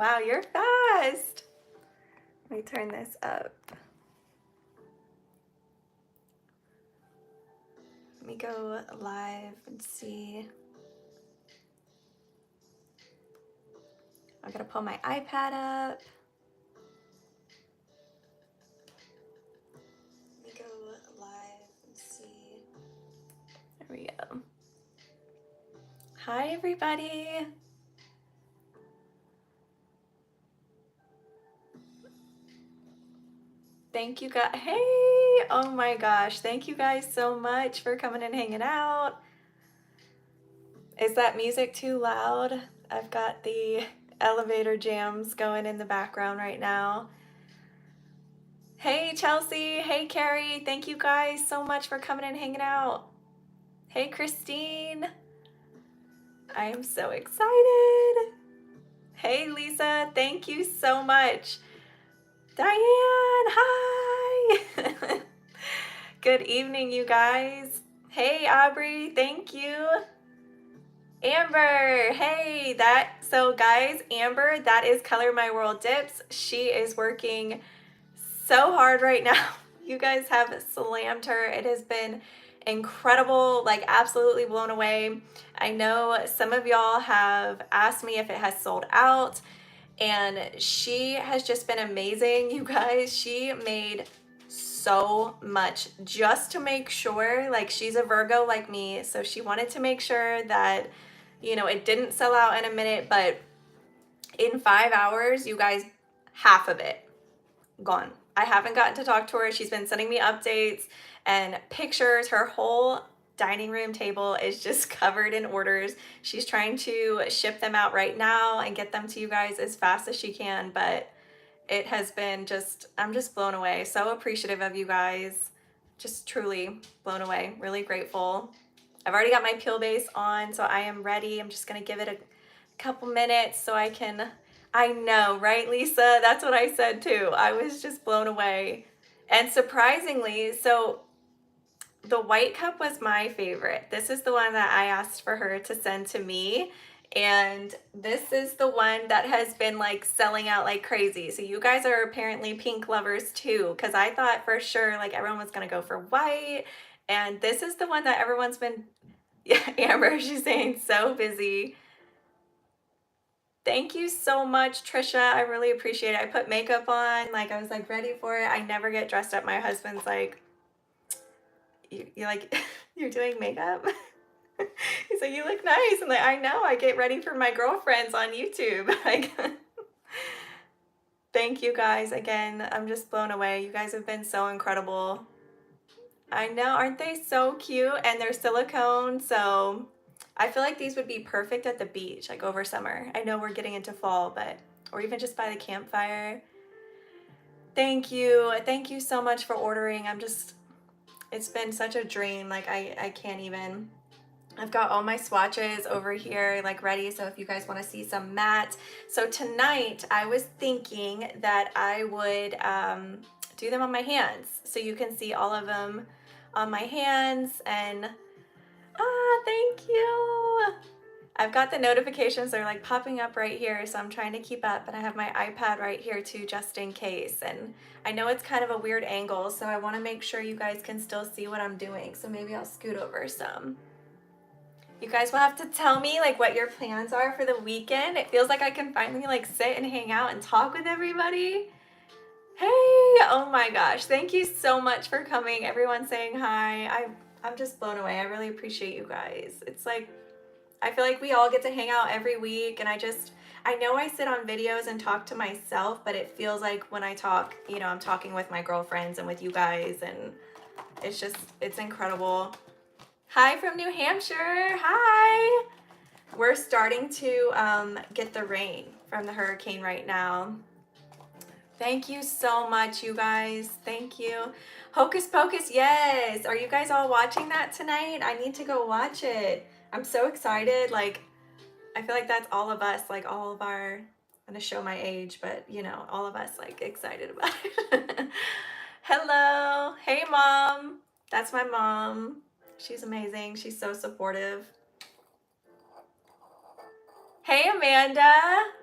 Wow, you're fast. Let me turn this up. Let me go live and see. I'm gonna pull my iPad up. Let me go live and see. There we go. Hi, everybody. Thank you guys. Hey, oh my gosh. Thank you guys so much for coming and hanging out. Is that music too loud? I've got the elevator jams going in the background right now. Hey, Chelsea. Hey, Carrie. Thank you guys so much for coming and hanging out. Hey, Christine. I am so excited. Hey, Lisa. Thank you so much. Diane, hi. Good evening, you guys. Hey, Aubrey. Thank you. Amber, hey, so guys, Amber, that is Color My World Dips. She is working so hard right now. You guys have slammed her. It has been incredible, like absolutely blown away. I know some of y'all have asked me if it has sold out, and she has just been amazing, you guys. She made so much just to make sure, like she's a Virgo like me, so she wanted to make sure that, you know, it didn't sell out in a minute, but in 5 hours, you guys, half of it gone. I haven't gotten to talk to her. She's been sending me updates and pictures. Her whole dining room table is just covered in orders. She's trying to ship them out right now and get them to you guys as fast as she can, but it has been just, I'm just blown away. So appreciative of you guys. Just truly blown away. Really grateful. I've already got my peel base on, so I am ready. I'm just gonna give it a couple minutes so I can, I know, right, Lisa? That's what I said too. I was just blown away. And surprisingly, so the white cup was my favorite. This is the one that I asked for her to send to me. And this is the one that has been like selling out like crazy. So you guys are apparently pink lovers too, because I thought for sure like everyone was gonna go for white. And this is the one that everyone's been, yeah, Amber, she's saying so busy. Thank you so much, Trisha. I really appreciate it. I put makeup on, like I was like ready for it. I never get dressed up. My husband's like, you're like, you're doing makeup? He's like, you look nice. I'm like, I know, I get ready for my girlfriends on YouTube. Like, thank you guys again. I'm just blown away. You guys have been so incredible. I know, aren't they so cute? And they're silicone, so I feel like these would be perfect at the beach, like over summer. I know we're getting into fall, but, or even just by the campfire. Thank you. Thank you so much for ordering. It's been such a dream. Like I can't even. I've got all my swatches over here like ready, so if you guys want to see some matte. So tonight I was thinking that I would do them on my hands so you can see all of them on my hands. And thank you. I've got the notifications, they're like popping up right here, so I'm trying to keep up, and I have my iPad right here too just in case. And I know it's kind of a weird angle, so I want to make sure you guys can still see what I'm doing, so maybe I'll scoot over some. You guys will have to tell me like what your plans are for the weekend. It feels like I can finally like sit and hang out and talk with everybody. Hey, oh my gosh, thank you so much for coming. Everyone saying hi. I'm just blown away. I really appreciate you guys. It's like, I feel like we all get to hang out every week, and I know I sit on videos and talk to myself, but it feels like when I talk, you know, I'm talking with my girlfriends and with you guys, and it's incredible. Hi from New Hampshire. Hi. We're starting to get the rain from the hurricane right now. Thank you so much, you guys. Thank you. Hocus Pocus, yes. Are you guys all watching that tonight? I need to go watch it. I'm so excited. Like, I feel like that's all of us, like all of our, I'm gonna show my age, but you know, all of us like excited about it. Hello. Hey, Mom. That's my mom. She's amazing. She's so supportive. Hey, Amanda.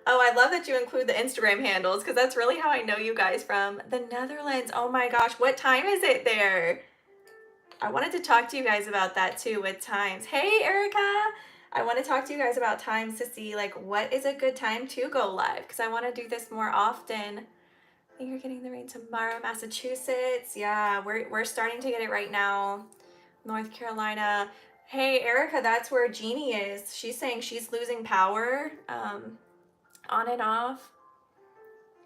Oh, I love that you include the Instagram handles because that's really how I know you guys from the Netherlands. Oh my gosh, what time is it there? I wanted to talk to you guys about that too with times. Hey, Erica. I want to talk to you guys about times to see like what is a good time to go live because I want to do this more often. I think you're getting the rain tomorrow, Massachusetts. Yeah, we're starting to get it right now. North Carolina. Hey, Erica, that's where Jeannie is. She's saying she's losing power on and off.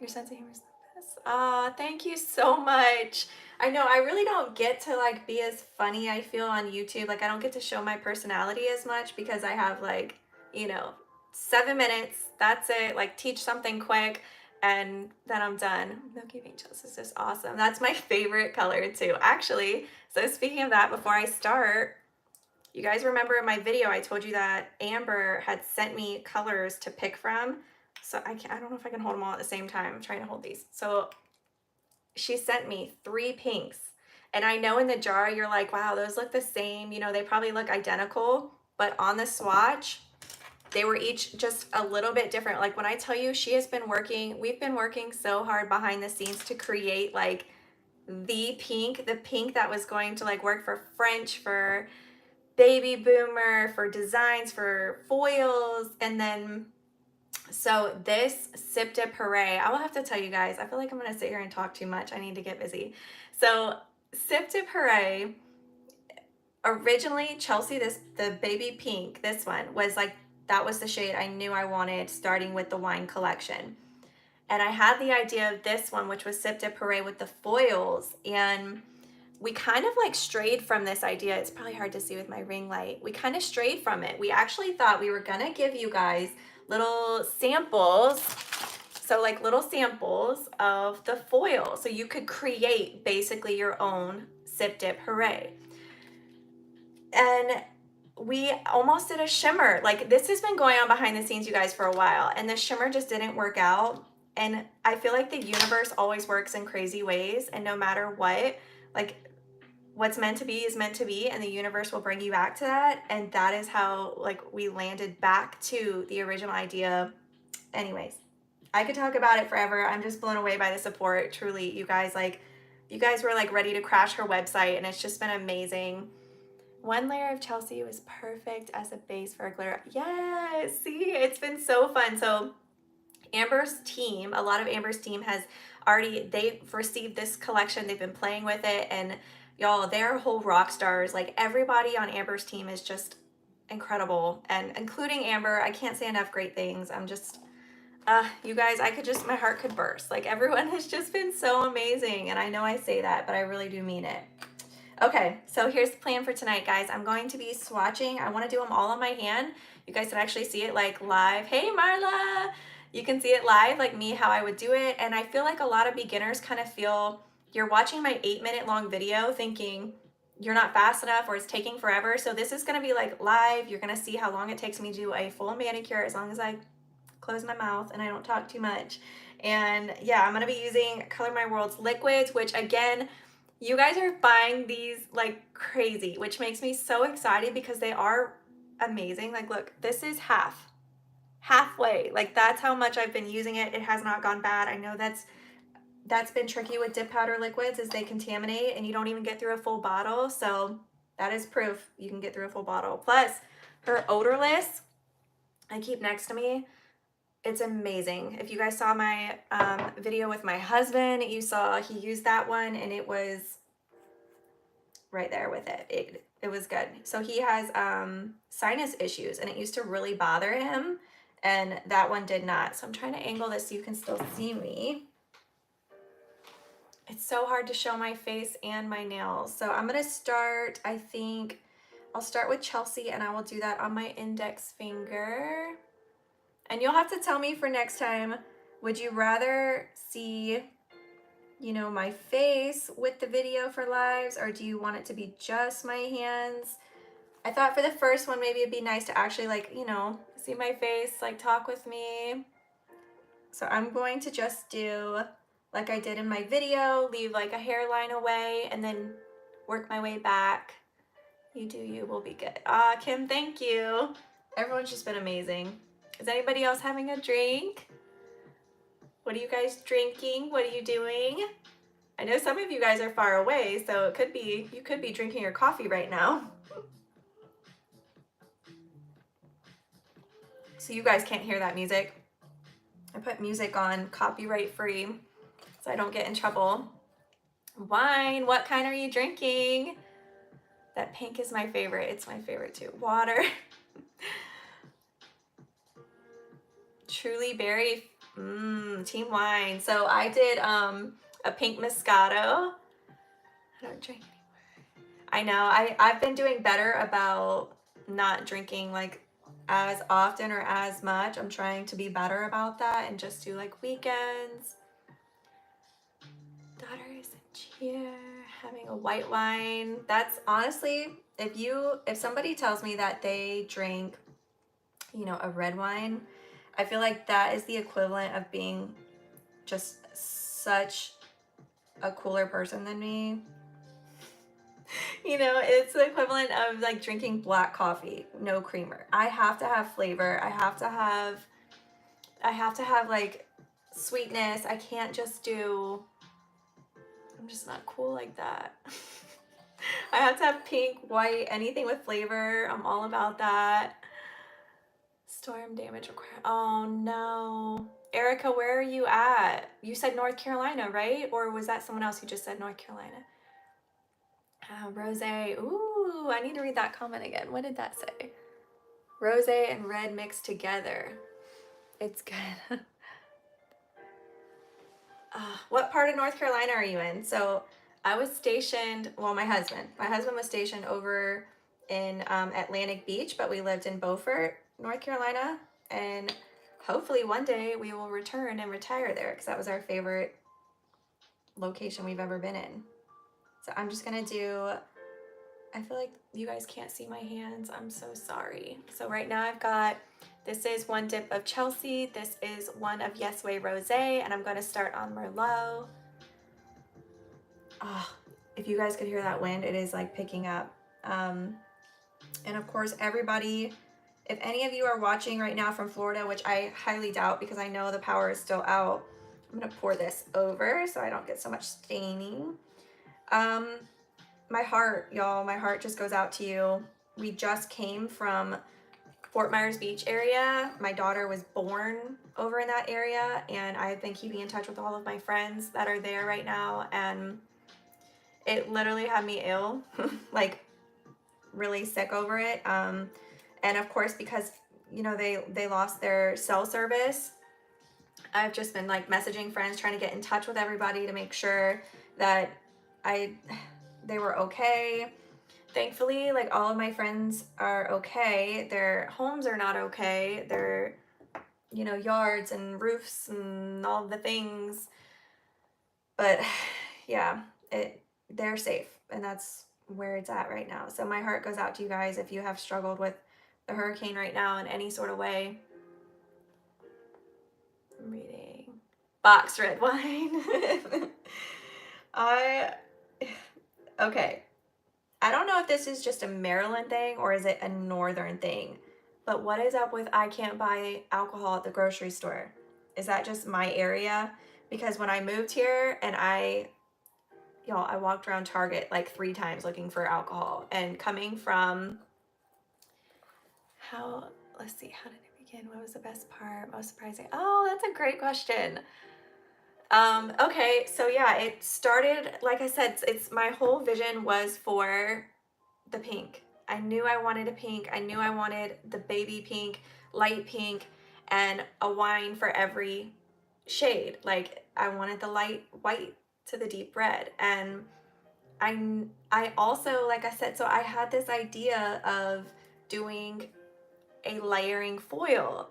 Your sense of humor is the best. Ah, thank you so much. I know I really don't get to like be as funny, I feel, on YouTube. Like I don't get to show my personality as much because I have like, you know, 7 minutes. That's it. Like teach something quick and then I'm done. Milky Angels is just awesome. That's my favorite color too, actually. So speaking of that, before I start, you guys remember in my video I told you that Amber had sent me colors to pick from. So I don't know if I can hold them all at the same time. I'm trying to hold these. So she sent me 3 pinks. And I know in the jar you're like, wow, those look the same. You know, they probably look identical. But on the swatch, they were each just a little bit different. Like when I tell you she has been working, we've been working so hard behind the scenes to create like the pink that was going to like work for French, for baby boomer, for designs, for foils. And then so this Sip de Puree, I will have to tell you guys, I feel like I'm gonna sit here and talk too much. I need to get busy. So Sip de Puree, originally Chelsea, the baby pink, this one was like, that was the shade I knew I wanted starting with the wine collection. And I had the idea of this one, which was Sip de Puree with the foils. And we kind of like strayed from this idea. It's probably hard to see with my ring light. We kind of strayed from it. We actually thought we were gonna give you guys little samples. So like little samples of the foil. So you could create basically your own Sip Dip Hooray. And we almost did a shimmer. Like this has been going on behind the scenes, you guys, for a while. And the shimmer just didn't work out. And I feel like the universe always works in crazy ways. And no matter what, like what's meant to be is meant to be, and the universe will bring you back to that. And that is how like we landed back to the original idea. Anyways, I could talk about it forever. I'm just blown away by the support. Truly, you guys were like ready to crash her website, and it's just been amazing. One layer of Chelsea was perfect as a base for a glitter. Yes, see, it's been so fun. So Amber's team, a lot of Amber's team has already, they've received this collection. They've been playing with it, and y'all, they're whole rock stars. Like everybody on Amber's team is just incredible, and including Amber, I can't say enough great things. I'm just, you guys, my heart could burst. Like everyone has just been so amazing, and I know I say that, but I really do mean it. Okay, so here's the plan for tonight, guys. I'm going to be swatching. I want to do them all on my hand. You guys can actually see it like live. Hey, Marla! You can see it live, like me, how I would do it. And I feel like a lot of beginners kind of feel you're watching my 8-minute long video thinking you're not fast enough or it's taking forever. So this is going to be like live. You're going to see how long it takes me to do a full manicure as long as I close my mouth and I don't talk too much. And yeah, I'm going to be using Color My World's liquids, which again, you guys are buying these like crazy, which makes me so excited because they are amazing. Like, look, this is halfway. Like that's how much I've been using it. It has not gone bad. I know that's been tricky with dip powder liquids is they contaminate and you don't even get through a full bottle. So that is proof you can get through a full bottle. Plus her odorless, I keep next to me. It's amazing. If you guys saw my video with my husband, you saw he used that one and it was right there with it. It was good. So he has sinus issues and it used to really bother him, and that one did not. So I'm trying to angle this so you can still see me. It's so hard to show my face and my nails. So I'm gonna start, I think I'll start with Chelsea and I will do that on my index finger. And you'll have to tell me for next time, would you rather see, you know, my face with the video for lives, or do you want it to be just my hands? I thought for the first one, maybe it'd be nice to actually like, you know, see my face, like talk with me. So I'm going to just do like I did in my video, leave like a hairline away and then work my way back. You do you, will be good. Kim, thank you. Everyone's just been amazing. Is anybody else having a drink? What are you guys drinking? What are you doing? I know some of you guys are far away, so it could be, you could be drinking your coffee right now. So you guys can't hear that music. I put music on copyright free so I don't get in trouble. Wine, what kind are you drinking? That pink is my favorite. It's my favorite too. Water. Truly Berry, team wine. So I did a pink Moscato. I don't drink anymore. I know, I've been doing better about not drinking like as often or as much. I'm trying to be better about that and just do like weekends. Daughter is in cheer, having a white wine. That's honestly, if somebody tells me that they drink, you know, a red wine, I feel like that is the equivalent of being just such a cooler person than me. You know, it's the equivalent of like drinking black coffee, no creamer. I have to have flavor. I have to have like sweetness. I can't just do, I'm just not cool like that. I have to have pink, white, anything with flavor. I'm all about that. Storm damage required. Oh no. Erica, where are you at? You said North Carolina, right? Or was that someone else who just said North Carolina? Rose. Ooh, I need to read that comment again. What did that say? Rose and red mixed together. It's good. What part of North Carolina are you in? So I was stationed, well, my husband was stationed over in Atlantic Beach, but we lived in Beaufort, North Carolina. And hopefully one day we will return and retire there because that was our favorite location we've ever been in. So I'm just gonna do, I feel like you guys can't see my hands. I'm so sorry. So right now I've got, this is one dip of Chelsea. This is one of Yes Way Rosé, and I'm gonna start on Merlot. Oh, if you guys could hear that wind, it is like picking up. And of course, everybody, if any of you are watching right now from Florida, which I highly doubt because I know the power is still out, I'm gonna pour this over so I don't get so much staining. My heart, y'all, my heart just goes out to you. We just came from Fort Myers Beach area. My daughter was born over in that area, and I've been keeping in touch with all of my friends that are there right now, and it literally had me ill, like really sick over it. And of course, because you know they lost their cell service, I've just been like messaging friends, trying to get in touch with everybody to make sure that they were okay. Thankfully, like all of my friends are okay. Their homes are not okay. Their, you know, yards and roofs and all the things. But yeah, they're safe, and that's where it's at right now. So my heart goes out to you guys if you have struggled with the hurricane right now in any sort of way. I'm reading box red wine. Okay. I don't know if this is just a Maryland thing or is it a northern thing, but what is up with I can't buy alcohol at the grocery store? Is that just my area? Because when I moved here and y'all, I walked around Target like 3 times looking for alcohol, and coming from let's see, how did it begin? What was the best part? Most surprising? Oh, that's a great question. Okay, so yeah, it started, like I said, it's my whole vision was for the pink. I knew I wanted a pink. I knew I wanted the baby pink, light pink, and a wine for every shade. Like I wanted the light white to the deep red. And I also, like I said, so I had this idea of doing a layering foil,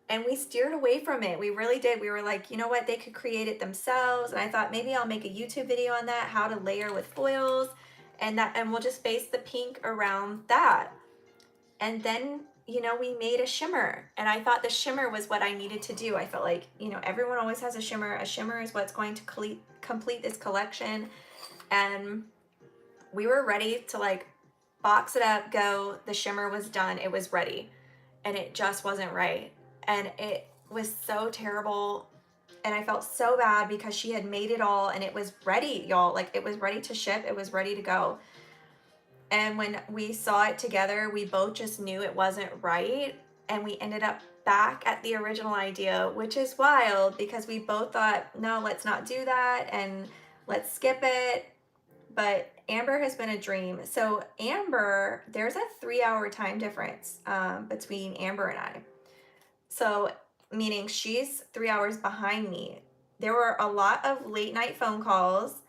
and we steered away from it. We really did. We were like, you know what, they could create it themselves. And I thought maybe I'll make a YouTube video on that, how to layer with foils, and we'll just base the pink around that. And then, you know, we made a shimmer, and I thought the shimmer was what I needed to do. I felt like, you know, everyone always has a shimmer. A shimmer is what's going to complete this collection. And we were ready to like box it up, go. The shimmer was done. It was ready, and it just wasn't right. and it was so terrible. And I felt so bad because she had made it all and it was ready, y'all. Like, it was ready to ship, it was ready to go. And when we saw it together, we both just knew it wasn't right. And we ended up back at the original idea, which is wild because we both thought, no, let's not do that and let's skip it. But Amber has been a dream. So Amber, there's a 3-hour time difference between Amber and I. So meaning she's 3 hours behind me. There were a lot of late night phone calls,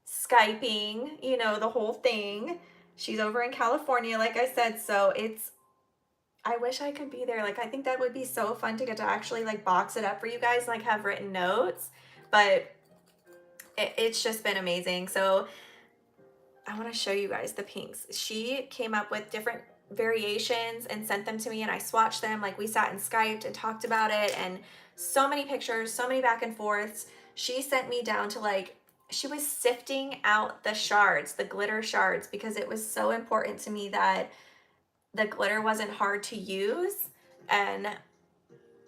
Skyping, you know, the whole thing. She's over in California, like I said. So I wish I could be there. Like, I think that would be so fun to get to actually like box it up for you guys, like have written notes. But it's just been amazing. So I want to show you guys the pinks. She came up with different variations and sent them to me, and I swatched them. Like, we sat and Skyped and talked about it, and so many pictures, so many back and forths. She sent me down to like, she was sifting out the shards, the glitter shards, because it was so important to me that the glitter wasn't hard to use. And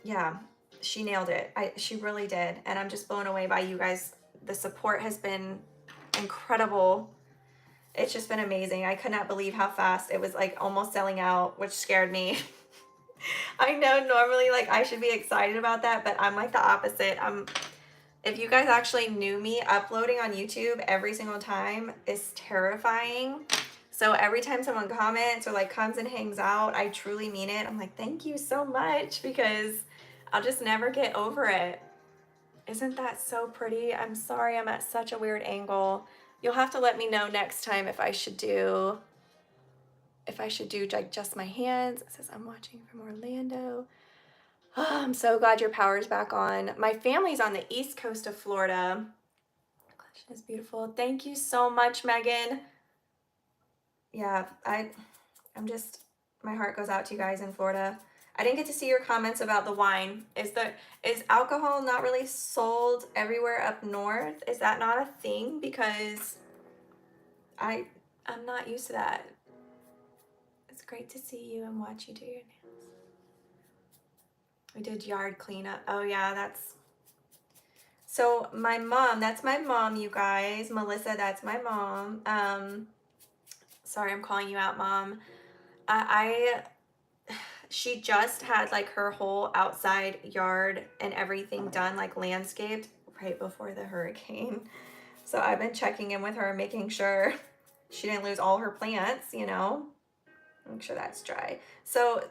yeah, she nailed it. She really did. And I'm just blown away by you guys. The support has been incredible. It's just been amazing. I could not believe how fast it was, like almost selling out, which scared me. I know normally like I should be excited about that, but I'm like the opposite. If you guys actually knew me, uploading on YouTube every single time is terrifying. So every time someone comments or like comes and hangs out, I truly mean it. I'm like, thank you so much, because I'll just never get over it. Isn't that so pretty? I'm sorry I'm at such a weird angle. You'll have to let me know next time if I should do like just my hands. It says I'm watching from Orlando. Oh, I'm so glad your power's back on. My family's on the east coast of Florida. The collection is beautiful. Thank you so much, Megan. Yeah, I'm just, my heart goes out to you guys in Florida. I didn't get to see your comments about the wine. Is alcohol not really sold everywhere up north? Is that not a thing? Because I'm not used to that. It's great to see you and watch you do your nails. We did yard cleanup. Oh yeah, so my mom, that's my mom, you guys. Melissa, that's my mom. Sorry, I'm calling you out, Mom. She just had like her whole outside yard and everything done, like landscaped, right before the hurricane. So I've been checking in with her, making sure she didn't lose all her plants, you know. Make sure that's dry. So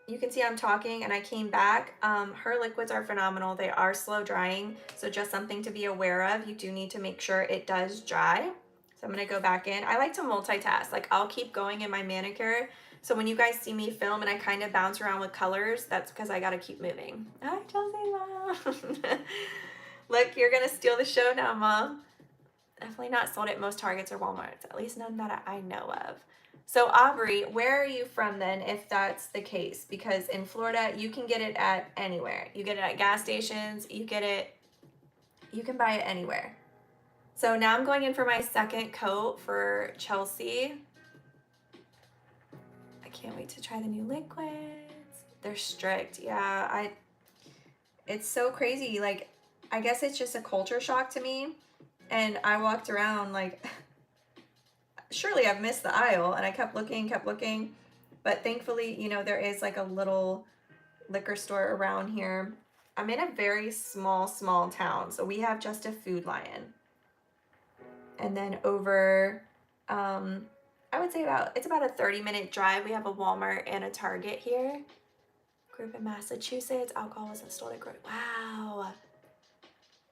you can see I'm talking and I came back. Her liquids are phenomenal. They are slow drying. So just something to be aware of. You do need to make sure it does dry. So I'm going to go back in. I like to multitask. Like, I'll keep going in my manicure. So when you guys see me film and I kind of bounce around with colors, that's because I got to keep moving. Hi, Chelsea Mom. Look, you're going to steal the show now, Mom. Definitely not sold at most Targets or Walmarts. At least none that I know of. So Aubrey, where are you from then, if that's the case? Because in Florida, you can get it at anywhere. You get it at gas stations. You can buy it anywhere. So now I'm going in for my second coat for Chelsea. I can't wait to try the new liquids. They're strict. Yeah, it's so crazy. Like, I guess it's just a culture shock to me. And I walked around like, surely I've missed the aisle, and I kept looking. But thankfully, you know, there is like a little liquor store around here. I'm in a very small town. So we have just a Food Lion. And then over, I would say it's about a 30-minute drive. We have a Walmart and a Target here. Group in Massachusetts. Alcohol was installed at Grocery. Wow.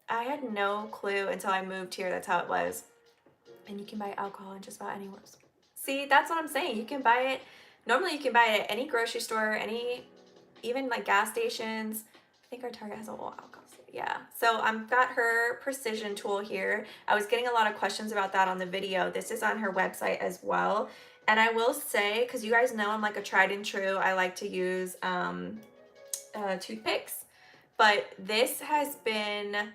I had no clue until I moved here. That's how it was. And you can buy alcohol in just about anywhere. See, that's what I'm saying. You can buy it. Normally you can buy it at any grocery store, even like gas stations. I think our Target has a whole alcohol. Yeah. So I've got her precision tool here. I was getting a lot of questions about that on the video. This is on her website as well. And I will say, because you guys know I'm like a tried and true, I like to use toothpicks. But this has been,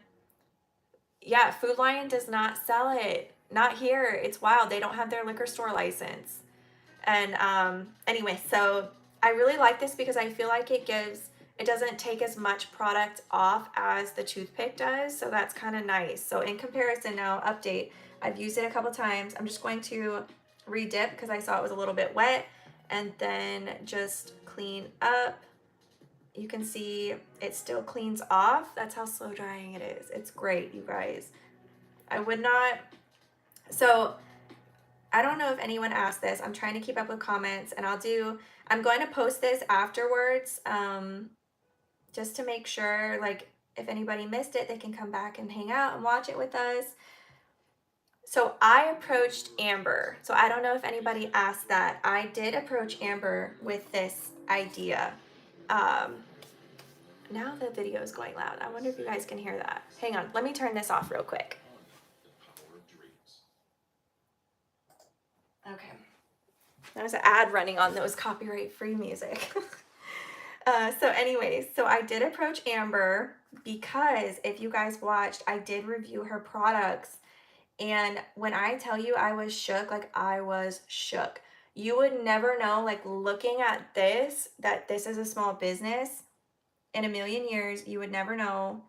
yeah, Food Lion does not sell it. Not here. It's wild. They don't have their liquor store license. And anyway, so I really like this because I feel like it doesn't take as much product off as the toothpick does, so that's kind of nice. So in comparison now, update, I've used it a couple times. I'm just going to re-dip because I saw it was a little bit wet, and then just clean up. You can see it still cleans off. That's how slow drying it is. It's great, you guys. I would not, so I don't know if anyone asked this. I'm trying to keep up with comments, and I'm going to post this afterwards, just to make sure, like, if anybody missed it, they can come back and hang out and watch it with us. So I approached Amber. So I don't know if anybody asked that. I did approach Amber with this idea. Now the video is going loud. I wonder if you guys can hear that. Hang on, let me turn this off real quick. Okay. There's an ad running on those copyright-free music. So anyways, so I did approach Amber because if you guys watched, I did review her products. And when I tell you I was shook, like I was shook. You would never know, like looking at this, that this is a small business. In a million years, you would never know.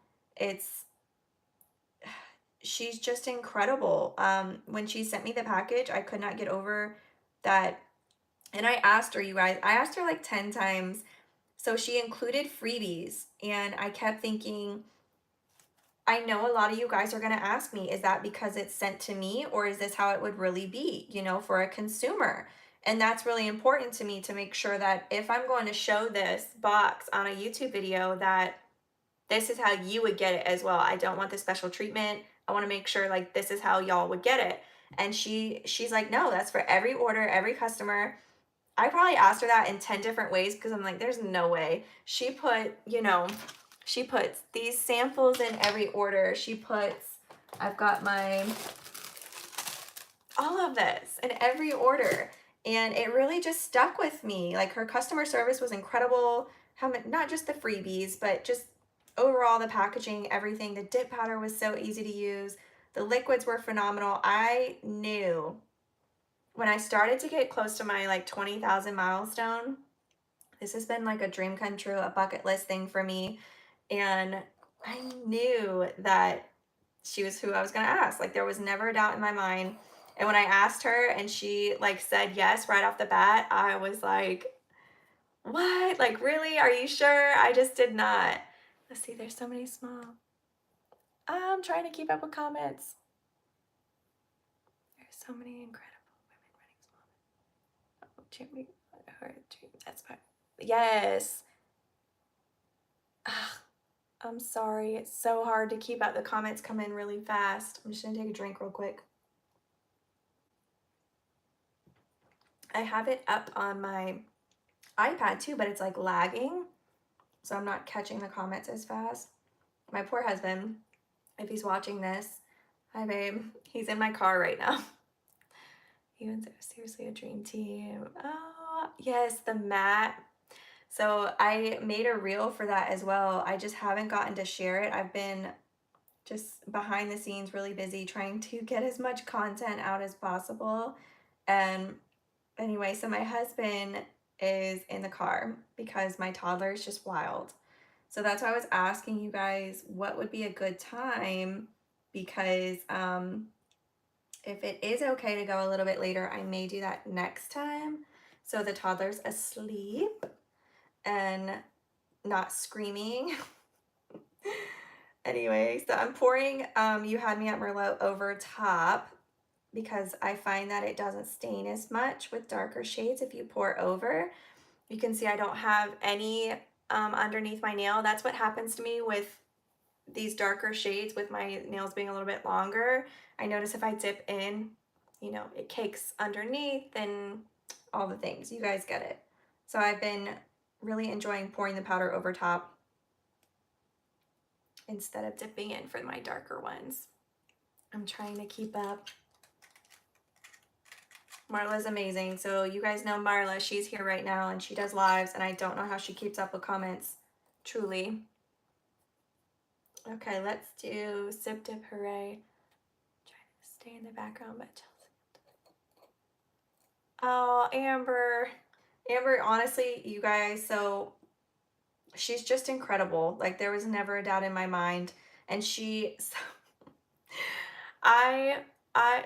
She's just incredible. When she sent me the package, I could not get over that. And I asked her, you guys, I asked her like 10 times. So she included freebies, and I kept thinking, I know a lot of you guys are going to ask me, is that because it's sent to me, or is this how it would really be, you know, for a consumer? And that's really important to me, to make sure that if I'm going to show this box on a YouTube video, that this is how you would get it as well. I don't want the special treatment. I want to make sure like this is how y'all would get it. And she's like, no, that's for every order, every customer. I probably asked her that in 10 different ways because I'm like, there's no way. She put, you know, she puts these samples in every order. She puts, I've got all of this in every order. And it really just stuck with me. Like her customer service was incredible. Not just the freebies, but just overall the packaging, everything. The dip powder was so easy to use. The liquids were phenomenal. I knew when I started to get close to my like 20,000 milestone, this has been like a dream come true, a bucket list thing for me. And I knew that she was who I was going to ask. Like there was never a doubt in my mind. And when I asked her and she like said yes right off the bat, I was like, what? Like, really? Are you sure? I just did not. Let's see, there's so many small. I'm trying to keep up with comments. There's so many incredible women running small. Oh, that's fine. Yes. Ugh, I'm sorry. It's so hard to keep up. The comments come in really fast. I'm just gonna take a drink real quick. I have it up on my iPad too, but it's like lagging, so I'm not catching the comments as fast. My poor husband, if he's watching this, hi babe, he's in my car right now. Even seriously, a dream team. Oh yes, the matte. So I made a reel for that as well. I just haven't gotten to share it. I've been just behind the scenes really busy trying to get as much content out as possible. And anyway, so my husband is in the car because my toddler is just wild. So that's why I was asking you guys what would be a good time, because if it is okay to go a little bit later, I may do that next time. So the toddler's asleep and not screaming. Anyway, so I'm pouring You Had Me at Merlot over top because I find that it doesn't stain as much with darker shades if you pour over. You can see I don't have any underneath my nail. That's what happens to me with these darker shades, with my nails being a little bit longer. I notice if I dip in, you know, it cakes underneath and all the things. You guys get it. So I've been really enjoying pouring the powder over top instead of dipping in for my darker ones. I'm trying to keep up. Marla's amazing. So you guys know Marla, she's here right now and she does lives, and I don't know how she keeps up with comments, truly. Okay, let's do Sip Dip Hooray. Trying to stay in the background, but oh, Amber. Amber, honestly, you guys, so she's just incredible. Like there was never a doubt in my mind. And I,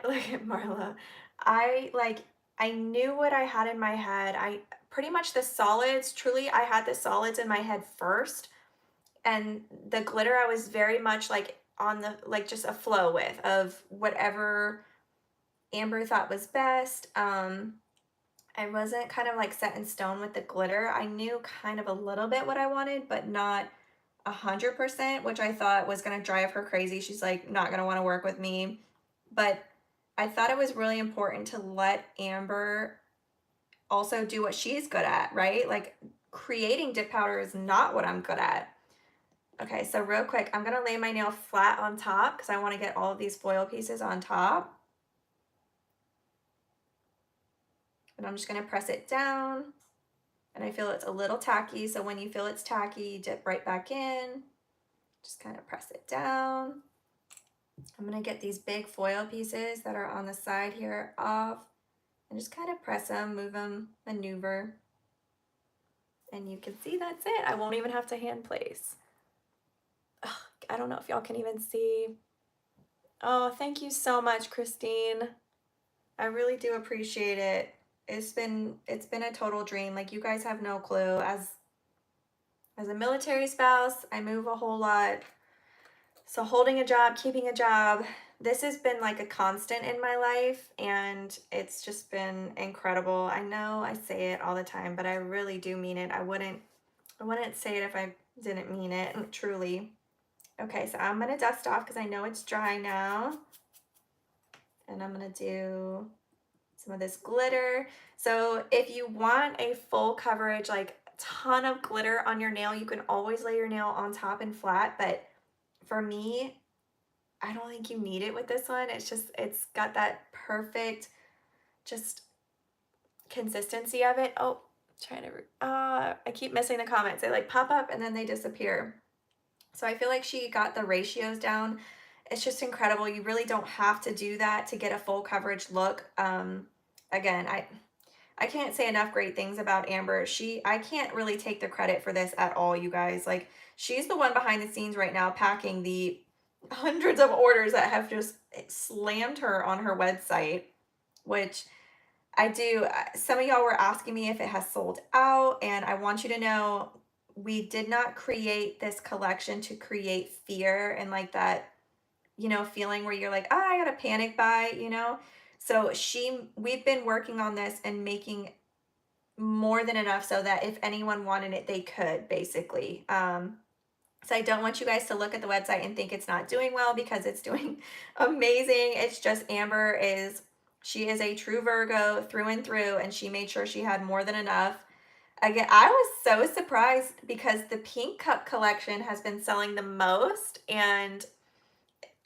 look at Marla. I like, I knew what I had in my head. I pretty much the solids, truly, I had the solids in my head first. And the glitter, I was very much like on the, like just a flow with of whatever Amber thought was best. I wasn't kind of like set in stone with the glitter. I knew kind of a little bit what I wanted, but not 100%, which I thought was going to drive her crazy. She's like not going to want to work with me. But I thought it was really important to let Amber also do what she's good at, right? Like creating dip powder is not what I'm good at. Okay, so real quick, I'm going to lay my nail flat on top because I want to get all of these foil pieces on top. And I'm just going to press it down. And I feel it's a little tacky, so when you feel it's tacky, dip right back in. Just kind of press it down. I'm going to get these big foil pieces that are on the side here off and just kind of press them, move them, maneuver. And you can see that's it. I won't even have to hand place. Ugh, I don't know if y'all can even see. Oh, thank you so much, Christine. I really do appreciate it. It's been a total dream. Like you guys have no clue. As a military spouse, I move a whole lot. So holding a job, keeping a job, this has been like a constant in my life and it's just been incredible. I know I say it all the time, but I really do mean it. I wouldn't say it if I didn't mean it, truly. Okay, so I'm gonna dust off because I know it's dry now. And I'm gonna do some of this glitter. So if you want a full coverage, like ton of glitter on your nail, you can always lay your nail on top and flat, but for me, I don't think you need it with this one. It's got that perfect just consistency of it. Oh, trying to, I keep missing the comments. They like pop up and then they disappear. So I feel like she got the ratios down. It's just incredible. You really don't have to do that to get a full coverage look. Again, I can't say enough great things about Amber. I can't really take the credit for this at all, you guys. Like, she's the one behind the scenes right now packing the hundreds of orders that have just slammed her on her website, which I do. Some of y'all were asking me if it has sold out, and I want you to know we did not create this collection to create fear and like that, feeling where you're like, I got a panic buy, So we've been working on this and making more than enough so that if anyone wanted it, they could basically. So I don't want you guys to look at the website and think it's not doing well because it's doing amazing. It's just she is a true Virgo through and through, and she made sure she had more than enough. Again, I was so surprised because the Pink Cup collection has been selling the most, and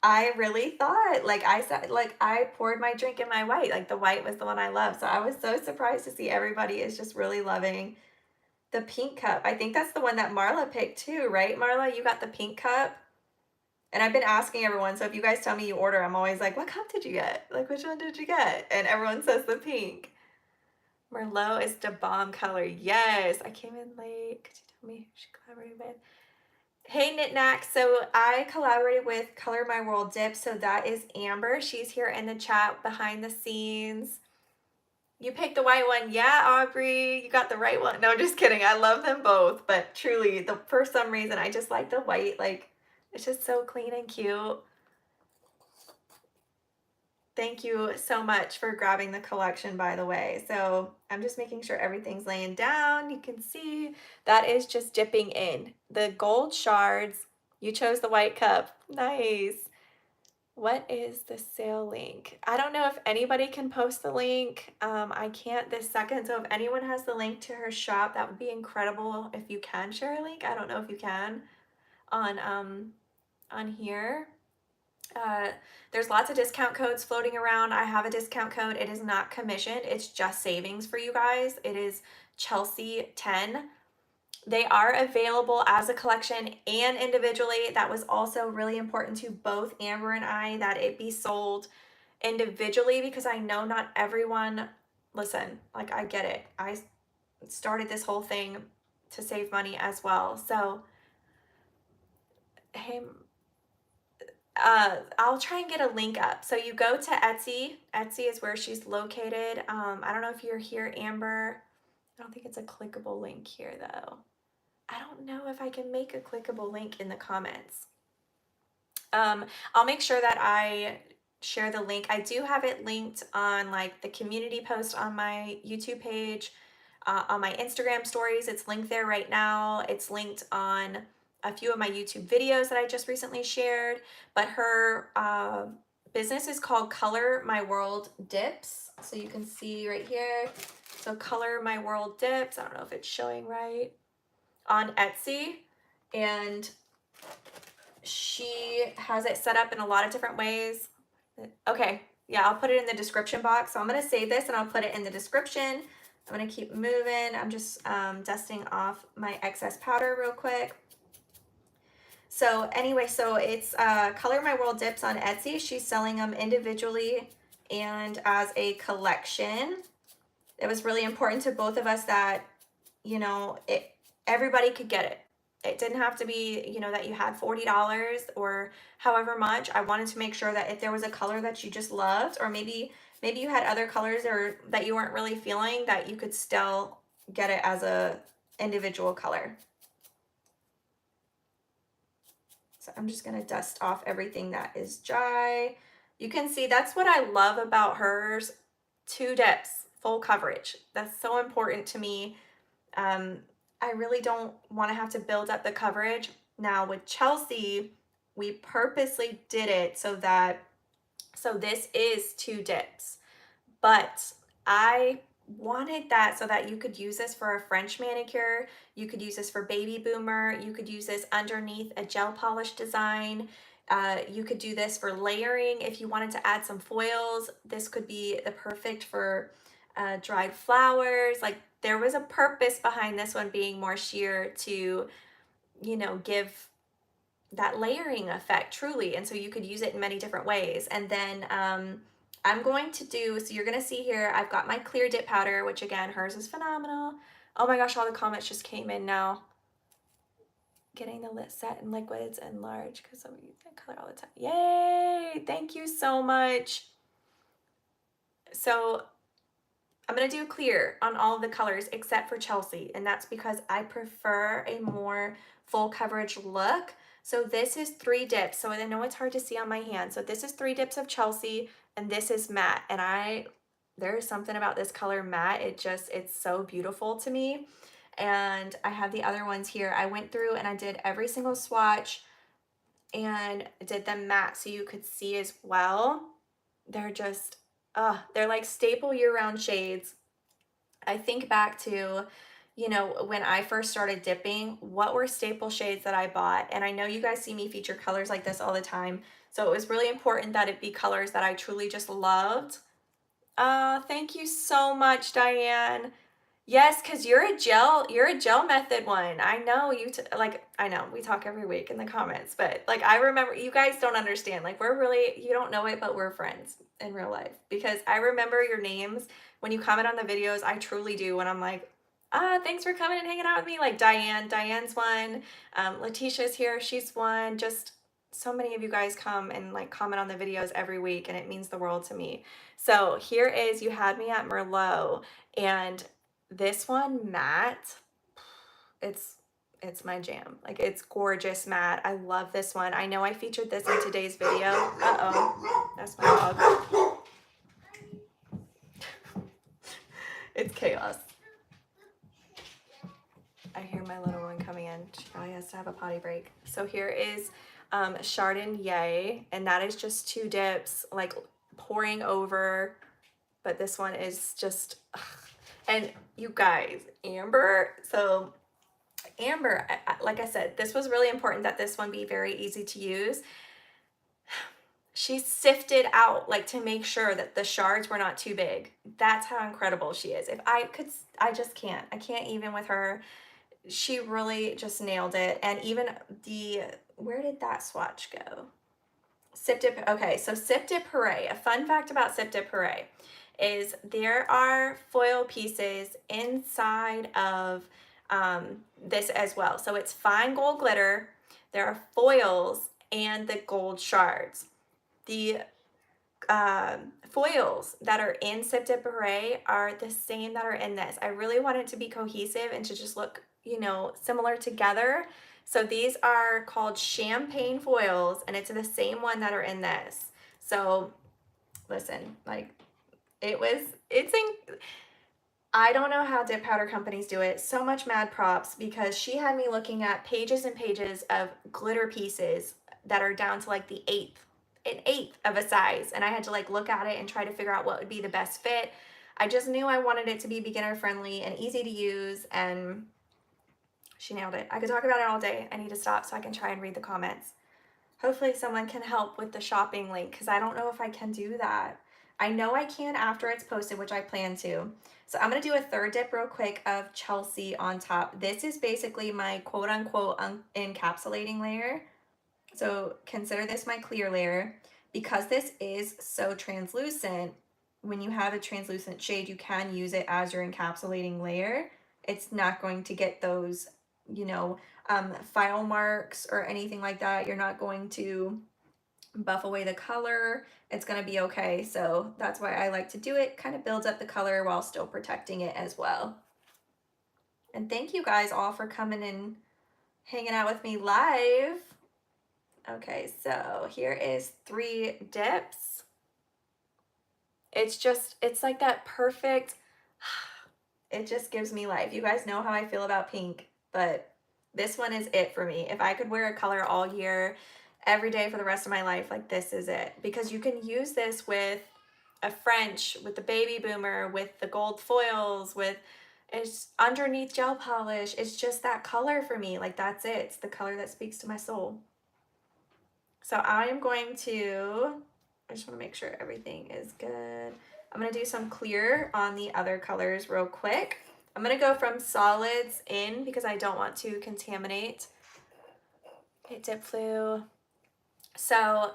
I really thought, like I said, like I poured my drink in my white, like the white was the one I love. So I was so surprised to see everybody is just really loving the Pink Cup. I think that's the one that Marla picked too, right? Marla, you got the Pink Cup? And I've been asking everyone, so if you guys tell me you order, I'm always like, what cup did you get? Like, which one did you get? And everyone says the pink. Merlot is the bomb color. Yes, I came in late. Could you tell me who she collaborated with? Hey, Knick-Knack. So I collaborated with Color My World Dip. So that is Amber. She's here in the chat behind the scenes. You picked the white one. Yeah, Aubrey, you got the right one. No, just kidding. I love them both, but truly, for some reason, I just like the white. Like, it's just so clean and cute. Thank you so much for grabbing the collection, by the way. So I'm just making sure everything's laying down. You can see that is just dipping in. The gold shards, you chose the white cup. Nice. What is the sale link? I don't know if anybody can post the link. I can't this second. So if anyone has the link to her shop, that would be incredible if you can share a link. I don't know if you can on here. There's lots of discount codes floating around. I have a discount code. It is not commissioned. It's just savings for you guys. It is Chelsea 10. They are available as a collection and individually. That was also really important to both Amber and I that it be sold individually because I know not everyone, listen, like I get it. I started this whole thing to save money as well. So, hey, I'll try and get a link up. So you go to Etsy. Etsy is where she's located. I don't know if you're here, Amber. I don't think it's a clickable link here though. I don't know if I can make a clickable link in the comments. I'll make sure that I share the link. I do have it linked on like the community post on my YouTube page, on my Instagram stories. It's linked there right now. It's linked on a few of my YouTube videos that I just recently shared. But her business is called Color My World Dips. So you can see right here. So Color My World Dips. I don't know if it's showing right on Etsy. And she has it set up in a lot of different ways. Okay, yeah, I'll put it in the description box. So I'm gonna save this and I'll put it in the description. I'm gonna keep moving. I'm just dusting off my excess powder real quick. So anyway, so it's Color My World Dips on Etsy. She's selling them individually and as a collection. It was really important to both of us that, you know, everybody could get it. It didn't have to be, you know, that you had $40 or however much. I wanted to make sure that if there was a color that you just loved, or maybe you had other colors or that you weren't really feeling, that you could still get it as a individual color. So I'm just gonna dust off everything that is dry. You can see that's what I love about hers. 2 dips, full coverage. That's so important to me. I really don't want to have to build up the coverage. Now with Chelsea, we purposely did it so this is 2 dips, but I wanted that so that you could use this for a French manicure, you could use this for baby boomer, you could use this underneath a gel polish design, you could do this for layering if you wanted to add some foils. This could be the perfect for dried flowers. Like, there was a purpose behind this one being more sheer to, you know, give that layering effect truly. And so you could use it in many different ways. And then I'm going to do, so you're going to see here, I've got my clear dip powder, which again, hers is phenomenal. Oh my gosh, all the comments just came in now. Getting the lip set in liquids and large because I'm using that color all the time. Yay! Thank you so much. So I'm going to do clear on all of the colors except for Chelsea, and that's because I prefer a more full coverage look. So this is 3 dips. So I know it's hard to see on my hand. So this is 3 dips of Chelsea, and this is matte. And there is something about this color matte. It's so beautiful to me. And I have the other ones here. I went through and I did every single swatch and did them matte so you could see as well. They're just, they're like staple year-round shades. I think back to, you know, when I first started dipping, what were staple shades that I bought? And I know you guys see me feature colors like this all the time. So it was really important that it be colors that I truly just loved. Thank you so much, Diane. Yes, because you're a gel method one. I know I know we talk every week in the comments, but like, I remember, you guys don't understand. Like, you don't know it, but we're friends in real life, because I remember your names when you comment on the videos. I truly do. When I'm like, thanks for coming and hanging out with me. Like Diane's one. Letitia's here. She's one. Just so many of you guys come and like comment on the videos every week, and it means the world to me. So here is, you had me at Merlot, and this one matte, it's my jam. Like, it's gorgeous matte. I love this one. I know I featured this in today's video. Uh-oh, that's my dog. It's chaos. I hear my little one coming in. She probably has to have a potty break. So here is Chardonnay, and that is just 2 dips, like pouring over, but this one is just, and you guys, Amber, like I said, this was really important that this one be very easy to use. She sifted out, like, to make sure that the shards were not too big. That's how incredible she is. If I could, I just can't. I can't even with her. She really just nailed it. And even where did that swatch go? Sip Dip. Okay, so Sip Dip Hooray. A fun fact about Sip Dip Hooray is there are foil pieces inside of this as well. So it's fine gold glitter, there are foils, and the gold shards. The foils that are in Sip Dip Beret are the same that are in this. I really want it to be cohesive and to just look, you know, similar together. So these are called champagne foils, and it's the same one that are in this. So listen, like I don't know how dip powder companies do it. So much mad props, because she had me looking at pages and pages of glitter pieces that are down to like an eighth of a size. And I had to like look at it and try to figure out what would be the best fit. I just knew I wanted it to be beginner friendly and easy to use, and she nailed it. I could talk about it all day. I need to stop so I can try and read the comments. Hopefully someone can help with the shopping link, because I don't know if I can do that. I know I can after it's posted, which I plan to. So I'm going to do a third dip real quick of Chelsea on top. This is basically my quote unquote encapsulating layer. So consider this my clear layer. Because this is so translucent, when you have a translucent shade, you can use it as your encapsulating layer. It's not going to get those, you know, file marks or anything like that. You're not going to buff away the color. It's going to be okay. So that's why I like to do it. Kind of builds up the color while still protecting it as well. And thank you guys all for coming and hanging out with me live. Okay, so here is 3 dips. It's like that perfect, it just gives me life. You guys know how I feel about pink, but this one is it for me. If I could wear a color all year, every day for the rest of my life, like this is it. Because you can use this with a French, with the baby boomer, with the gold foils, with it's underneath gel polish. It's just that color for me. Like that's it. It's the color that speaks to my soul. So I am going to, I just want to make sure everything is good. I'm going to do some clear on the other colors real quick. I'm going to go from solids in because I don't want to contaminate. Okay, dip flu. So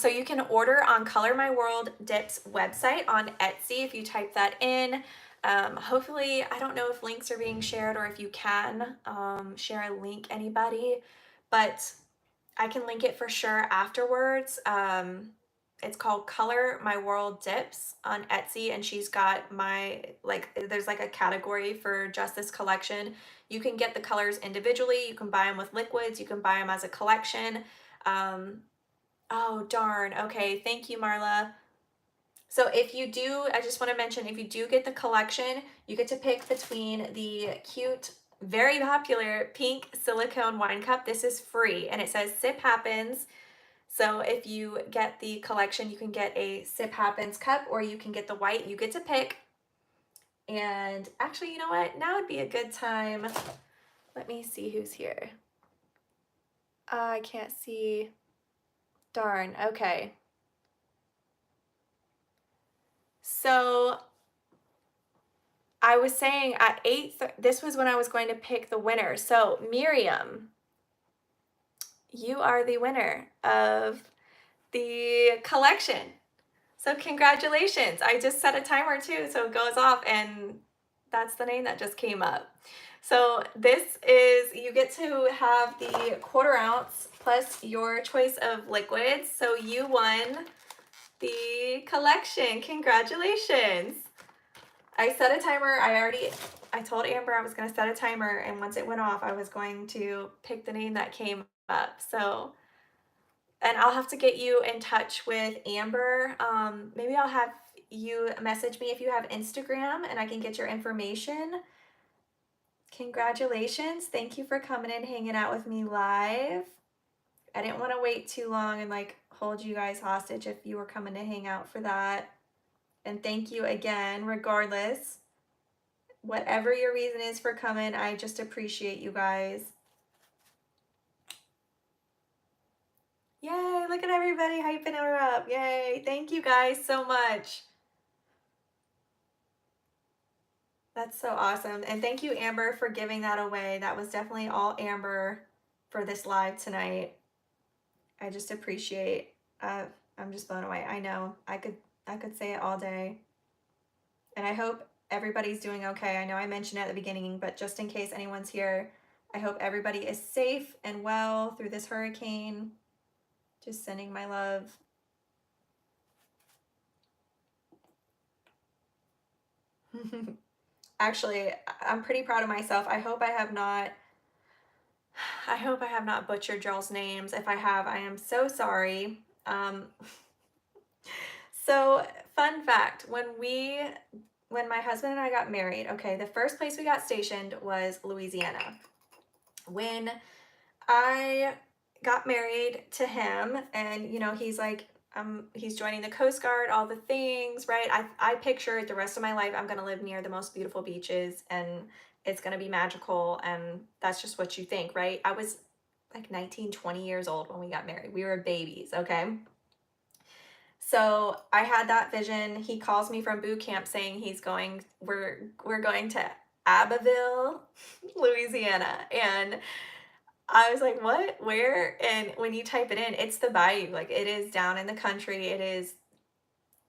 you can order on Color My World Dip's website on Etsy if you type that in. Hopefully, I don't know if links are being shared or if you can share a link, anybody, but I can link it for sure afterwards. It's called Color My World Dips on Etsy, and she's got there's like a category for just this collection. You can get the colors individually, you can buy them with liquids, you can buy them as a collection. Oh, darn. Okay, thank you, Marla. So if you do, I just want to mention, if you do get the collection, you get to pick between the cute, very popular pink silicone wine cup. This is free, and it says Sip Happens. So if you get the collection, you can get a Sip Happens cup, or you can get the white. You get to pick. And actually, you know what? Now would be a good time. Let me see who's here. I can't see. Darn. Okay. So I was saying at 8, this was when I was going to pick the winner. So Miriam, you are the winner of the collection. So congratulations. I just set a timer too, so it goes off, and that's the name that just came up. So this is, you get to have the 1/4 ounce plus your choice of liquids. So you won the collection. Congratulations. I set a timer. I told Amber I was going to set a timer, and once it went off, I was going to pick the name that came up. So, and I'll have to get you in touch with Amber. Maybe I'll have you message me if you have Instagram, and I can get your information. Congratulations. Thank you for coming and hanging out with me live. I didn't want to wait too long and like hold you guys hostage if you were coming to hang out for that. And thank you again, regardless. Whatever your reason is for coming, I just appreciate you guys. Yay, look at everybody hyping her up. Yay, thank you guys so much. That's so awesome. And thank you, Amber, for giving that away. That was definitely all Amber for this live tonight. I just appreciate, I'm just blown away. I know, I could say it all day. And I hope everybody's doing okay. I know I mentioned it at the beginning, but just in case anyone's here, I hope everybody is safe and well through this hurricane. Just sending my love. Actually, I'm pretty proud of myself. I hope I have not butchered y'all's names. If I have, I am so sorry. So fun fact, when my husband and I got married, okay, the first place we got stationed was Louisiana. When I got married to him, and he's joining the Coast Guard, all the things, right? I pictured the rest of my life I'm gonna live near the most beautiful beaches and it's gonna be magical, and that's just what you think, right? I was like 19, 20 years old when we got married. We were babies, okay? So I had that vision. He calls me from boot camp saying we're going to Abbeville, Louisiana. And I was like, what? Where? And when you type it in, it's the bayou. Like, it is down in the country. It is.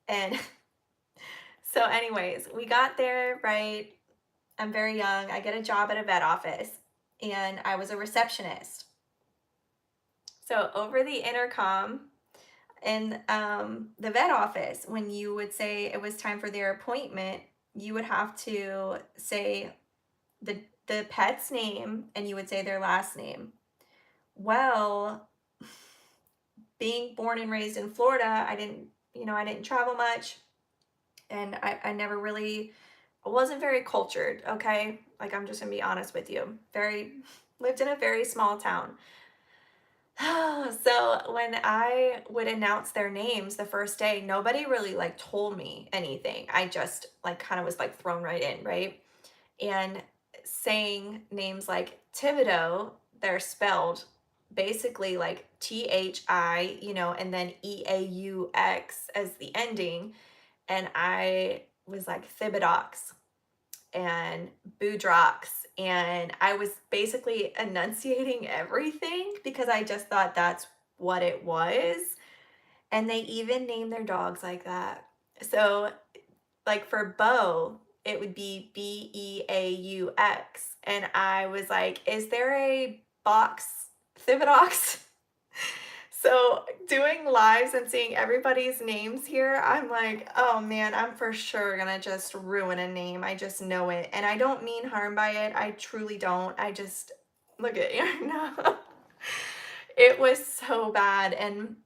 And so, anyways, we got there, right? I'm very young. I get a job at a vet office, and I was a receptionist. So, over the intercom in the vet office, when you would say it was time for their appointment, you would have to say the pet's name and you would say their last name. Well, being born and raised in Florida, I didn't travel much, and I never really wasn't very cultured, okay? Like, I'm just gonna be honest with you. Lived in a very small town. So when I would announce their names the first day, nobody really like told me anything. I just like kind of was like thrown right in, right? And saying names like Thibodeau, they're spelled basically like THI, and then EAUX as the ending. And I was like Thibodox and Boudrox, and I was basically enunciating everything because I just thought that's what it was. And they even name their dogs like that. So, like for Beau, it would be Beaux. And I was like, is there a box Thibodox? So doing lives and seeing everybody's names here, I'm like, oh man, I'm for sure gonna just ruin a name. I just know it. And I don't mean harm by it. I truly don't. I just look at you now. It was so bad. And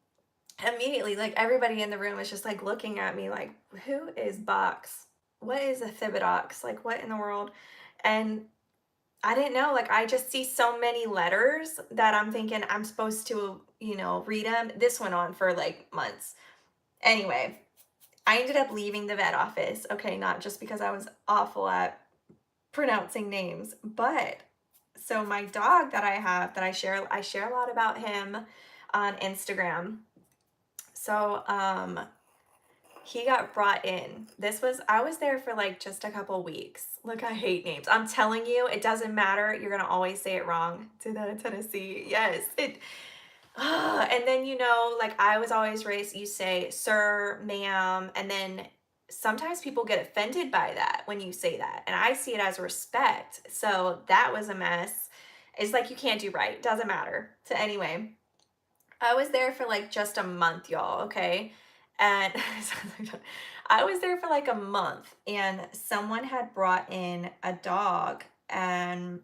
immediately, like everybody in the room was just like looking at me like, who is Box? What is a Thibodox? Like, what in the world? And I didn't know, like, I just see so many letters that I'm thinking I'm supposed to, read them. This went on for like months. Anyway, I ended up leaving the vet office. Okay, not just because I was awful at pronouncing names, but so my dog that I have that I share a lot about him on Instagram. So, he got brought in. I was there for like just a couple weeks. Look, I hate names. I'm telling you, it doesn't matter. You're gonna always say it wrong. To that Tennessee. Yes. And then, like I was always raised, you say sir, ma'am, and then sometimes people get offended by that when you say that. And I see it as respect. So that was a mess. It's like you can't do right. Doesn't matter. So anyway, I was there for like just a month, y'all, okay? And I was there for like a month, and someone had brought in a dog, and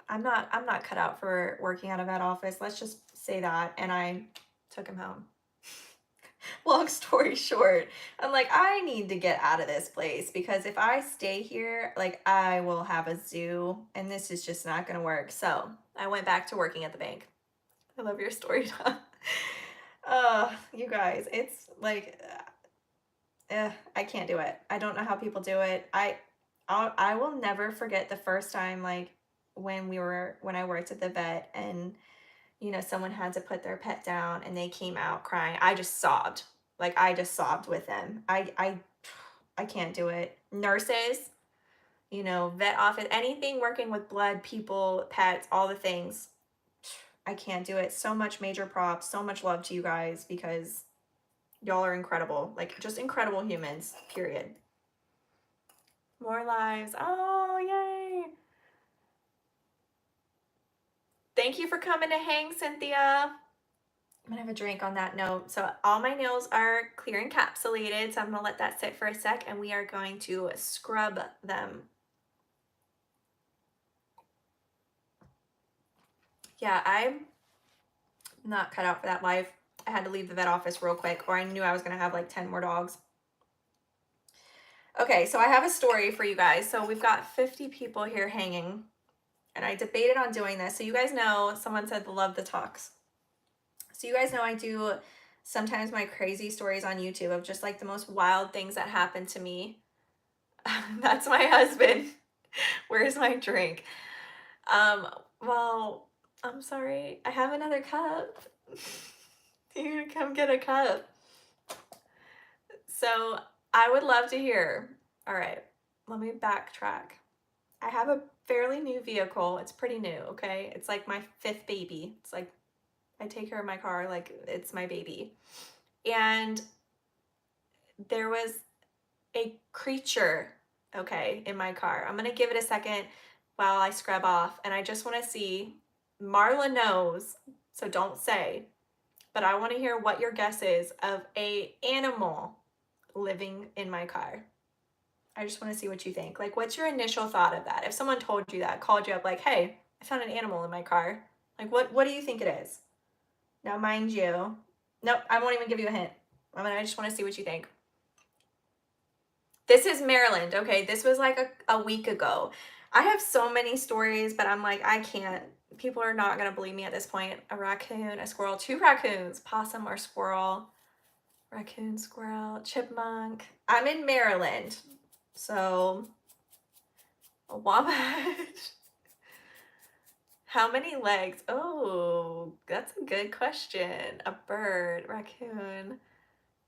I'm not cut out for working out of that office. Let's just say that. And I took him home. Long story short, I'm like, I need to get out of this place because if I stay here, like I will have a zoo, and this is just not gonna work. So I went back to working at the bank. I love your story, Tom. You guys, it's like, I can't do it. I don't know how people do it. I will never forget the first time, like when I worked at the vet, and someone had to put their pet down, and they came out crying. I just sobbed. Like I just sobbed with them. I can't do it. Nurses, vet office, anything working with blood, people, pets, all the things. I can't do it. So much major props, so much love to you guys because y'all are incredible. Like just incredible humans, period. More lives. Oh, yay. Thank you for coming to hang, Cynthia. I'm gonna have a drink on that note. So all my nails are clear encapsulated, so I'm gonna let that sit for a sec and we are going to scrub them. Yeah, I'm not cut out for that life. I had to leave the vet office real quick or I knew I was gonna have like 10 more dogs. Okay, so I have a story for you guys. So we've got 50 people here hanging and I debated on doing this. So you guys know, someone said love the talks. So you guys know I do sometimes my crazy stories on YouTube of just like the most wild things that happen to me. That's my husband. Where's my drink? Um, well, I'm sorry. I have another cup. You gonna come get a cup? So I would love to hear. All right, let me backtrack. I have a fairly new vehicle. It's pretty new, okay? It's like my 5th baby. It's like I take care of my car like it's my baby. And there was a creature, okay, in my car. I'm gonna give it a second while I scrub off, and I just wanna see, Marla knows, so don't say, but I wanna hear what your guess is of a animal living in my car. I just wanna see what you think. Like, what's your initial thought of that? If someone told you that, called you up like, hey, I found an animal in my car, like what do you think it is? Now, mind you, nope, I won't even give you a hint. I just wanna see what you think. This is Maryland, okay? This was like a week ago. I have so many stories, but I'm like, I can't. People are not gonna believe me at this point. A raccoon, a squirrel, 2 raccoons, possum or squirrel, raccoon, squirrel, chipmunk. I'm in Maryland, so a wombat. How many legs? Oh, that's a good question. A bird, raccoon.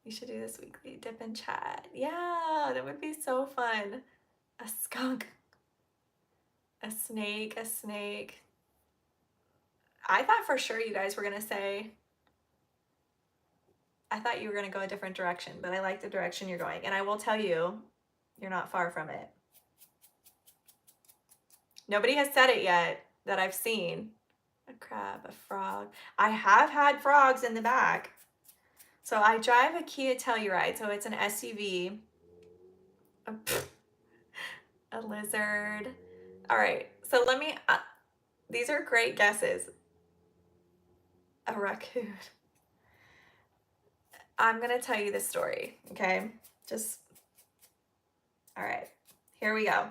You should do this weekly dip and chat. Yeah, that would be so fun. A skunk. A snake, a snake. I thought for sure you guys were gonna say, I thought you were gonna go a different direction, but I like the direction you're going. And I will tell you, you're not far from it. Nobody has said it yet that I've seen. A crab, a frog. I have had frogs in the back. So I drive a Kia Telluride, so it's an SUV. A lizard. All right, so let me, these are great guesses. A raccoon. I'm gonna tell you the story, okay? All right, here we go.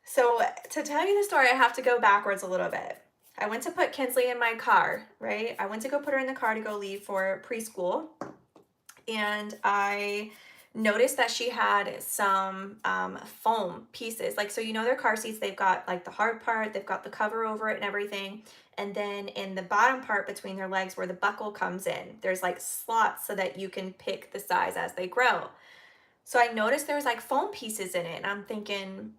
So to tell you the story, I have to go backwards a little bit. I went to put Kinsley in my car, right? I went to go put her in the car to go leave for preschool. And I noticed that she had some foam pieces. Like, so you know their car seats, they've got like the hard part, they've got the cover over it and everything. And then in the bottom part between their legs where the buckle comes in, there's like slots so that you can pick the size as they grow. So I noticed there was like foam pieces in it and I'm thinking,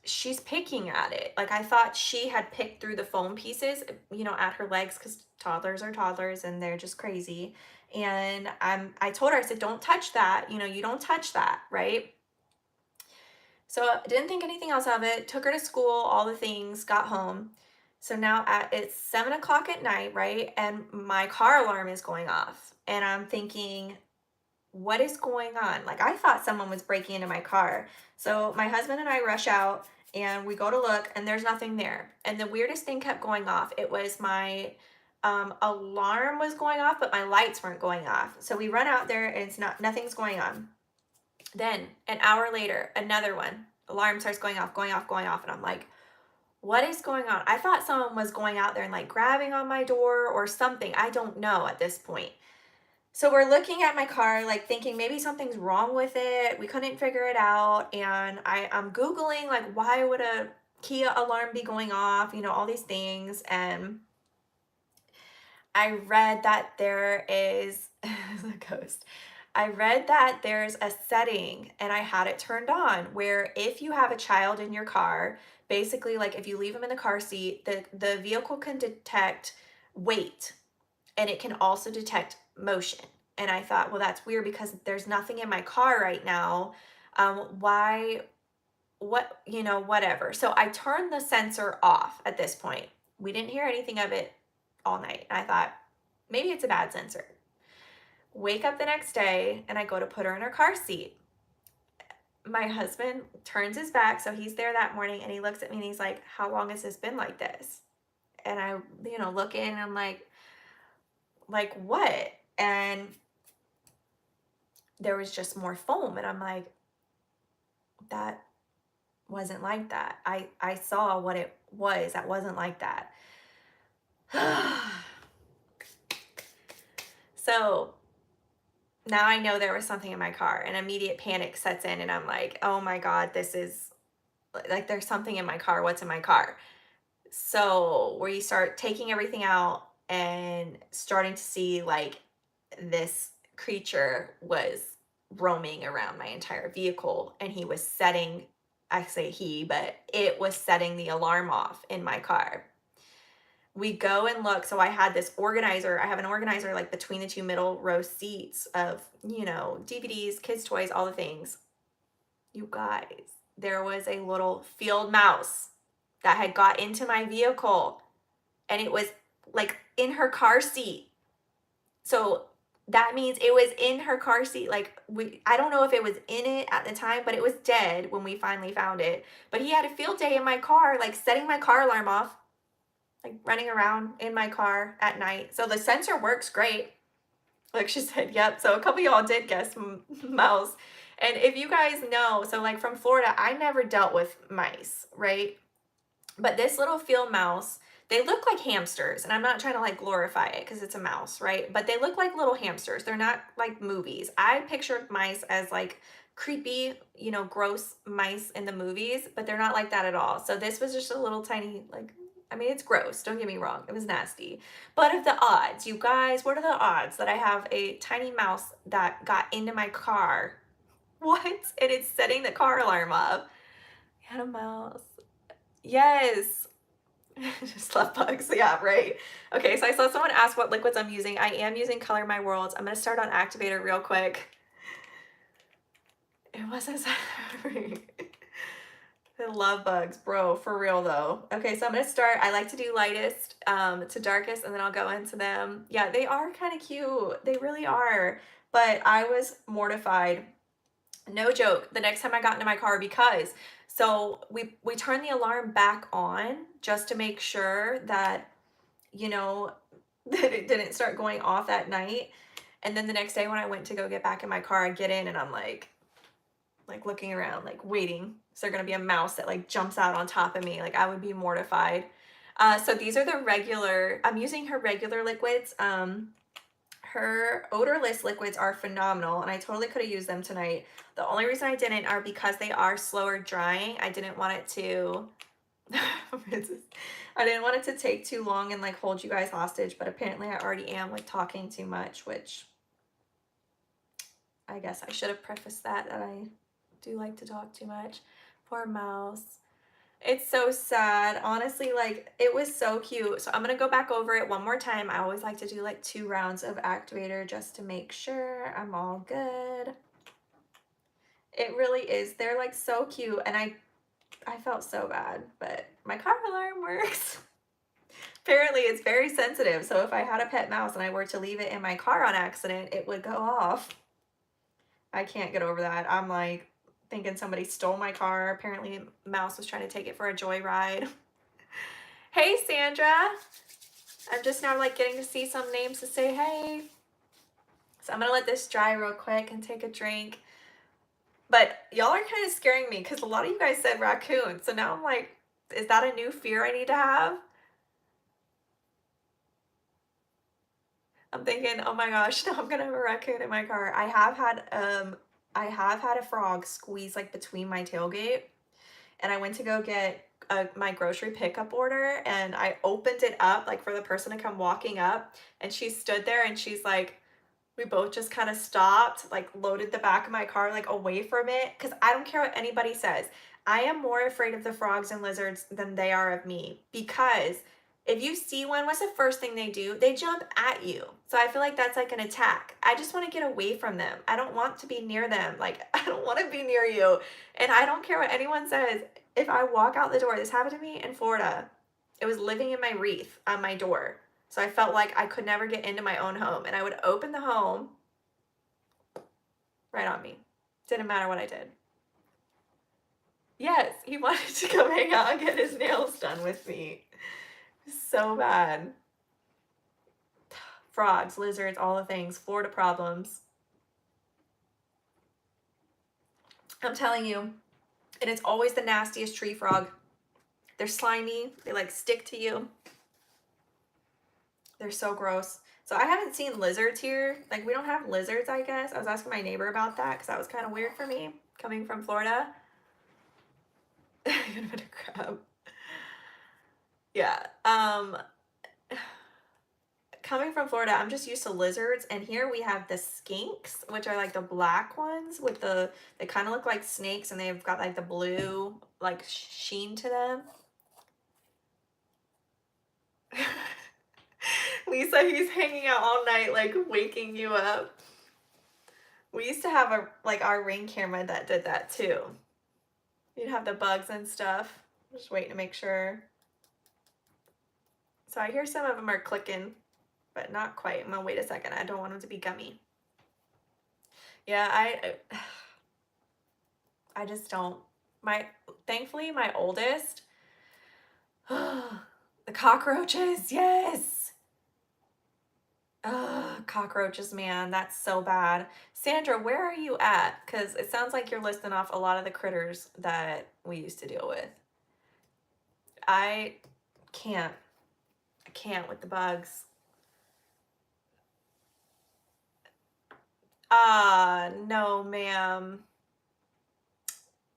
she's picking at it. Like I thought she had picked through the foam pieces, you know, at her legs because toddlers are toddlers and they're just crazy. And I told her, I said, don't touch that. You know, you don't touch that, right? So I didn't think anything else of it. Took her to school, all the things, got home. So now it's 7 o'clock at night, right? And my car alarm is going off. And I'm thinking, what is going on? Like I thought someone was breaking into my car. So my husband and I rush out and we go to look and there's nothing there. And the weirdest thing kept going off. It was my alarm was going off, but my lights weren't going off. So we run out there and nothing's going on. Then an hour later, another one, alarm starts going off, going off, going off. And I'm like, what is going on? I thought someone was going out there and like grabbing on my door or something. I don't know at this point. So we're looking at my car, like thinking maybe something's wrong with it. We couldn't figure it out. And I'm Googling, like, why would a Kia alarm be going off? You know, all these things. And I read that there is a ghost. I read that there's a setting and I had it turned on where if you have a child in your car, basically like if you leave them in the car seat, the vehicle can detect weight and it can also detect motion. And I thought, well, that's weird because there's nothing in my car right now. Why, what, you know, whatever. So I turned the sensor off at this point. We didn't hear anything of it all night. I thought, maybe it's a bad sensor. Wake up the next day and I go to put her in her car seat. My husband turns his back, so he's there that morning, and he looks at me and he's like, how long has this been like this? And I, you know, look in and I'm like what? And there was just more foam, and I'm like, that wasn't like that. I saw what it was. That wasn't like that. So now I know there was something in my car, and immediate panic sets in, and I'm like, oh my God, this is like, there's something in my car. What's in my car? So where you start taking everything out and starting to see like this creature was roaming around my entire vehicle, and he was setting, I say he, but it was setting the alarm off in my car. We go and look. So I had this organizer. I have an organizer like between the two middle row seats of, you know, DVDs, kids' toys, all the things. You guys, there was a little field mouse that had got into my vehicle, and it was like in her car seat. So that means it was in her car seat. Like, I don't know if it was in it at the time, but it was dead when we finally found it. But he had a field day in my car, like setting my car alarm off, like running around in my car at night. So the sensor works great. Like she said, yep. So a couple of y'all did guess mouse. And if you guys know, so like from Florida, I never dealt with mice, right? But this little field mouse, they look like hamsters, and I'm not trying to like glorify it because it's a mouse, right? But they look like little hamsters. They're not like movies. I pictured mice as like creepy, you know, gross mice in the movies, but they're not like that at all. So this was just a little tiny, like, I mean, it's gross. Don't get me wrong. It was nasty. But of the odds, you guys, what are the odds that I have a tiny mouse that got into my car? What? And it's setting the car alarm up. I had a mouse. Yes. Just love bugs. Yeah, right. Okay, so I saw someone ask what liquids I'm using. I am using Color My Worlds. I'm going to start on activator real quick. It wasn't I love bugs, bro, for real though. Okay, so I'm going to start. I like to do lightest to darkest, and then I'll go into them. Yeah, they are kind of cute. They really are. But I was mortified. No joke. The next time I got into my car, because so we turned the alarm back on just to make sure that, you know, that it didn't start going off that night. And then the next day when I went to go get back in my car, I get in and I'm like looking around, like waiting. Is there gonna be a mouse that like jumps out on top of me? Like I would be mortified. So these are the regular, I'm using her regular liquids. Her odorless liquids are phenomenal, and I totally could have used them tonight. The only reason I didn't are because they are slower drying. I didn't want it to I didn't want it to take too long and like hold you guys hostage, but apparently I already am like talking too much, which I guess I should have prefaced that I do like to talk too much. Poor mouse. It's so sad. Honestly, like it was so cute. So I'm going to go back over it one more time. I always like to do like 2 rounds of activator just to make sure I'm all good. It really is. They're like so cute, and I felt so bad, but my car alarm works. Apparently it's very sensitive. So if I had a pet mouse and I were to leave it in my car on accident, it would go off. I can't get over that. I'm like thinking somebody stole my car. Apparently mouse was trying to take it for a joyride. Hey, Sandra. I'm just now like getting to see some names to say hey. So I'm gonna let this dry real quick and take a drink. But y'all are kind of scaring me because a lot of you guys said raccoon. So now I'm like, is that a new fear I need to have? I'm thinking, oh my gosh, now I'm gonna have a raccoon in my car. I have had a frog squeeze like between my tailgate, and I went to go get my grocery pickup order, and I opened it up like for the person to come walking up, and she stood there and she's like, we both just kind of stopped, like loaded the back of my car like away from it, because I don't care what anybody says. I am more afraid of the frogs and lizards than they are of me, because If you see one, what's the first thing they do? They jump at you. So I feel like that's like an attack. I just want to get away from them. I don't want to be near them. Like, I don't want to be near you. And I don't care what anyone says. If I walk out the door, this happened to me in Florida. It was living in my wreath on my door. So I felt like I could never get into my own home. And I would open the home right on me. Didn't matter what I did. Yes, he wanted to come hang out and get his nails done with me. So bad. Frogs, lizards, all the things. Florida problems. I'm telling you. And it's always the nastiest tree frog. They're slimy. They like stick to you. They're so gross. So I haven't seen lizards here. Like, we don't have lizards, I guess. I was asking my neighbor about that because that was kind of weird for me coming from Florida. Even a bit of crab. Yeah. Coming from Florida, I'm just used to lizards, and here we have the skinks, which are like the black ones with they kind of look like snakes, and they've got like the blue like sheen to them. Lisa, he's hanging out all night, like waking you up. We used to have our Ring camera that did that too. You'd have the bugs and stuff. Just waiting to make sure. So I hear some of them are clicking, but not quite. I'm gonna wait a second. I don't want them to be gummy. Yeah, I just don't. Thankfully, my oldest, the cockroaches, yes. Cockroaches, man, that's so bad. Sandra, where are you at? Because it sounds like you're listing off a lot of the critters that we used to deal with. I can't with the bugs. No, ma'am.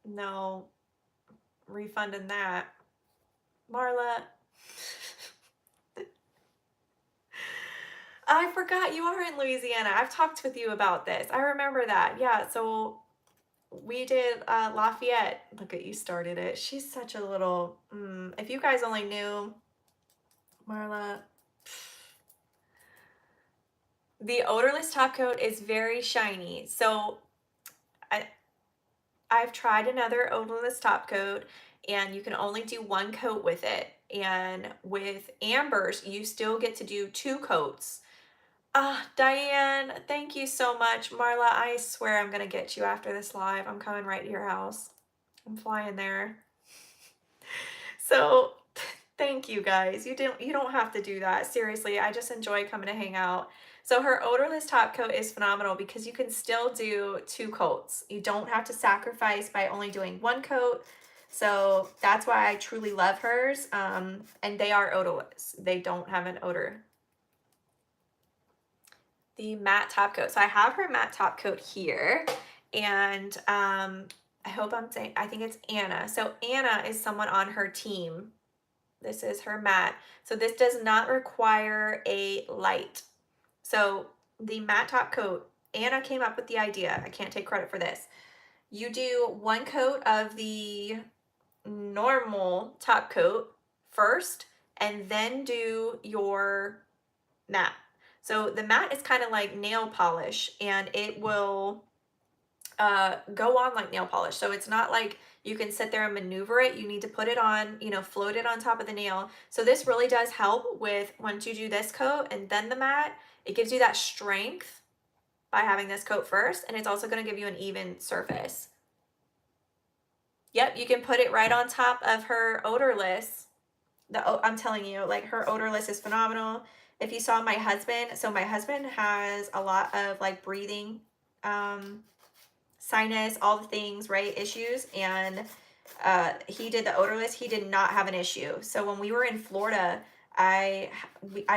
No, refunding that. Marla. I forgot you are in Louisiana. I've talked with you about this. I remember that. Yeah, so we did Lafayette. Look at you, started it. She's such a little, if you guys only knew, Marla. The odorless top coat is very shiny. So I've tried another odorless top coat, and you can only do one coat with it. And with Amber's, you still get to do 2 coats. Diane, thank you so much. Marla, I swear I'm gonna get you after this live. I'm coming right to your house. I'm flying there. So thank you guys. You don't have to do that. Seriously, I just enjoy coming to hang out. So her odorless top coat is phenomenal because you can still do 2 coats. You don't have to sacrifice by only doing 1 coat. So that's why I truly love hers. And they are odorless. They don't have an odor. The matte top coat. So I have her matte top coat here, and I hope I'm saying, I think it's Anna. So Anna is someone on her team. This is her matte. So this does not require a light. So the matte top coat, Anna came up with the idea. I can't take credit for this. You do 1 coat of the normal top coat first, and then do your matte. So the matte is kind of like nail polish, and it will go on like nail polish. So it's not like you can sit there and maneuver it. You need to put it on, float it on top of the nail. So this really does help with, once you do this coat and then the matte, it gives you that strength by having this coat first, and it's also going to give you an even surface. Yep, you can put it right on top of her odorless. I'm telling you, like, her odorless is phenomenal. If you saw my husband, so my husband has a lot of like breathing, sinus, all the things, right, issues, and he did the odorless. He did not have an issue. So when we were in Florida, I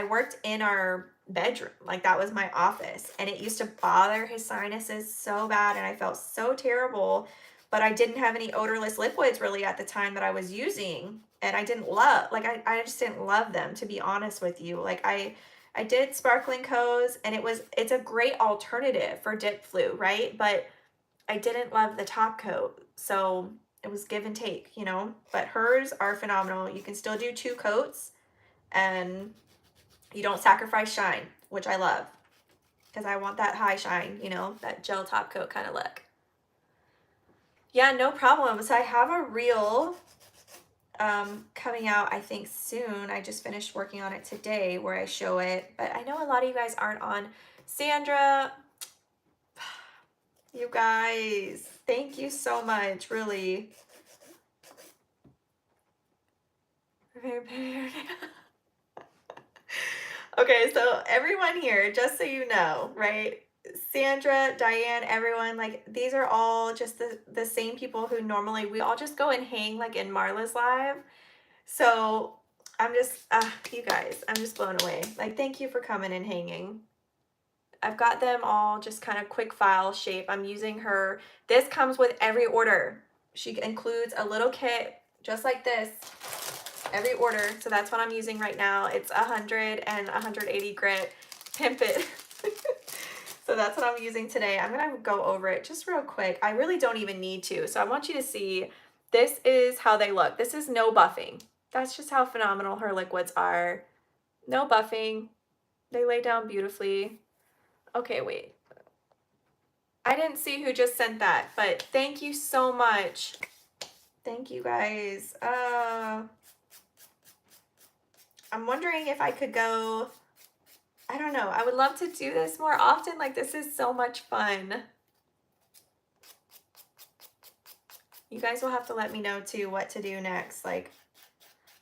worked in our bedroom, like that was my office, and it used to bother his sinuses so bad, and I felt so terrible. But I didn't have any odorless liquids really at the time that I was using. And I didn't love, like, I just didn't love them, to be honest with you. Like, I did sparkling coats, and it's a great alternative for dip flu, right? But I didn't love the top coat. So it was give and take, But hers are phenomenal. You can still do 2 coats, and you don't sacrifice shine, which I love because I want that high shine, you know, that gel top coat kind of look. Yeah, no problem. So I have a reel coming out, I think soon. I just finished working on it today where I show it, but I know a lot of you guys aren't on. Sandra, you guys, thank you so much, really. Okay, so everyone here, just so you know, right? Sandra, Diane, everyone, like these are all just the same people who normally we all just go and hang like in Marla's live. So I'm just, you guys, I'm just blown away. Like, thank you for coming and hanging. I've got them all just kind of quick file shape. I'm using her. This comes with every order. She includes a little kit just like this, every order. So that's what I'm using right now. It's 100 and 180 grit. Pimp it. So that's what I'm using today. I'm going to go over it just real quick. I really don't even need to. So I want you to see, this is how they look. This is no buffing. That's just how phenomenal her liquids are. No buffing. They lay down beautifully. Okay, wait. I didn't see who just sent that, but thank you so much. Thank you guys. I'm wondering if I could go, I don't know. I would love to do this more often. Like, this is so much fun. You guys will have to let me know too what to do next. Like,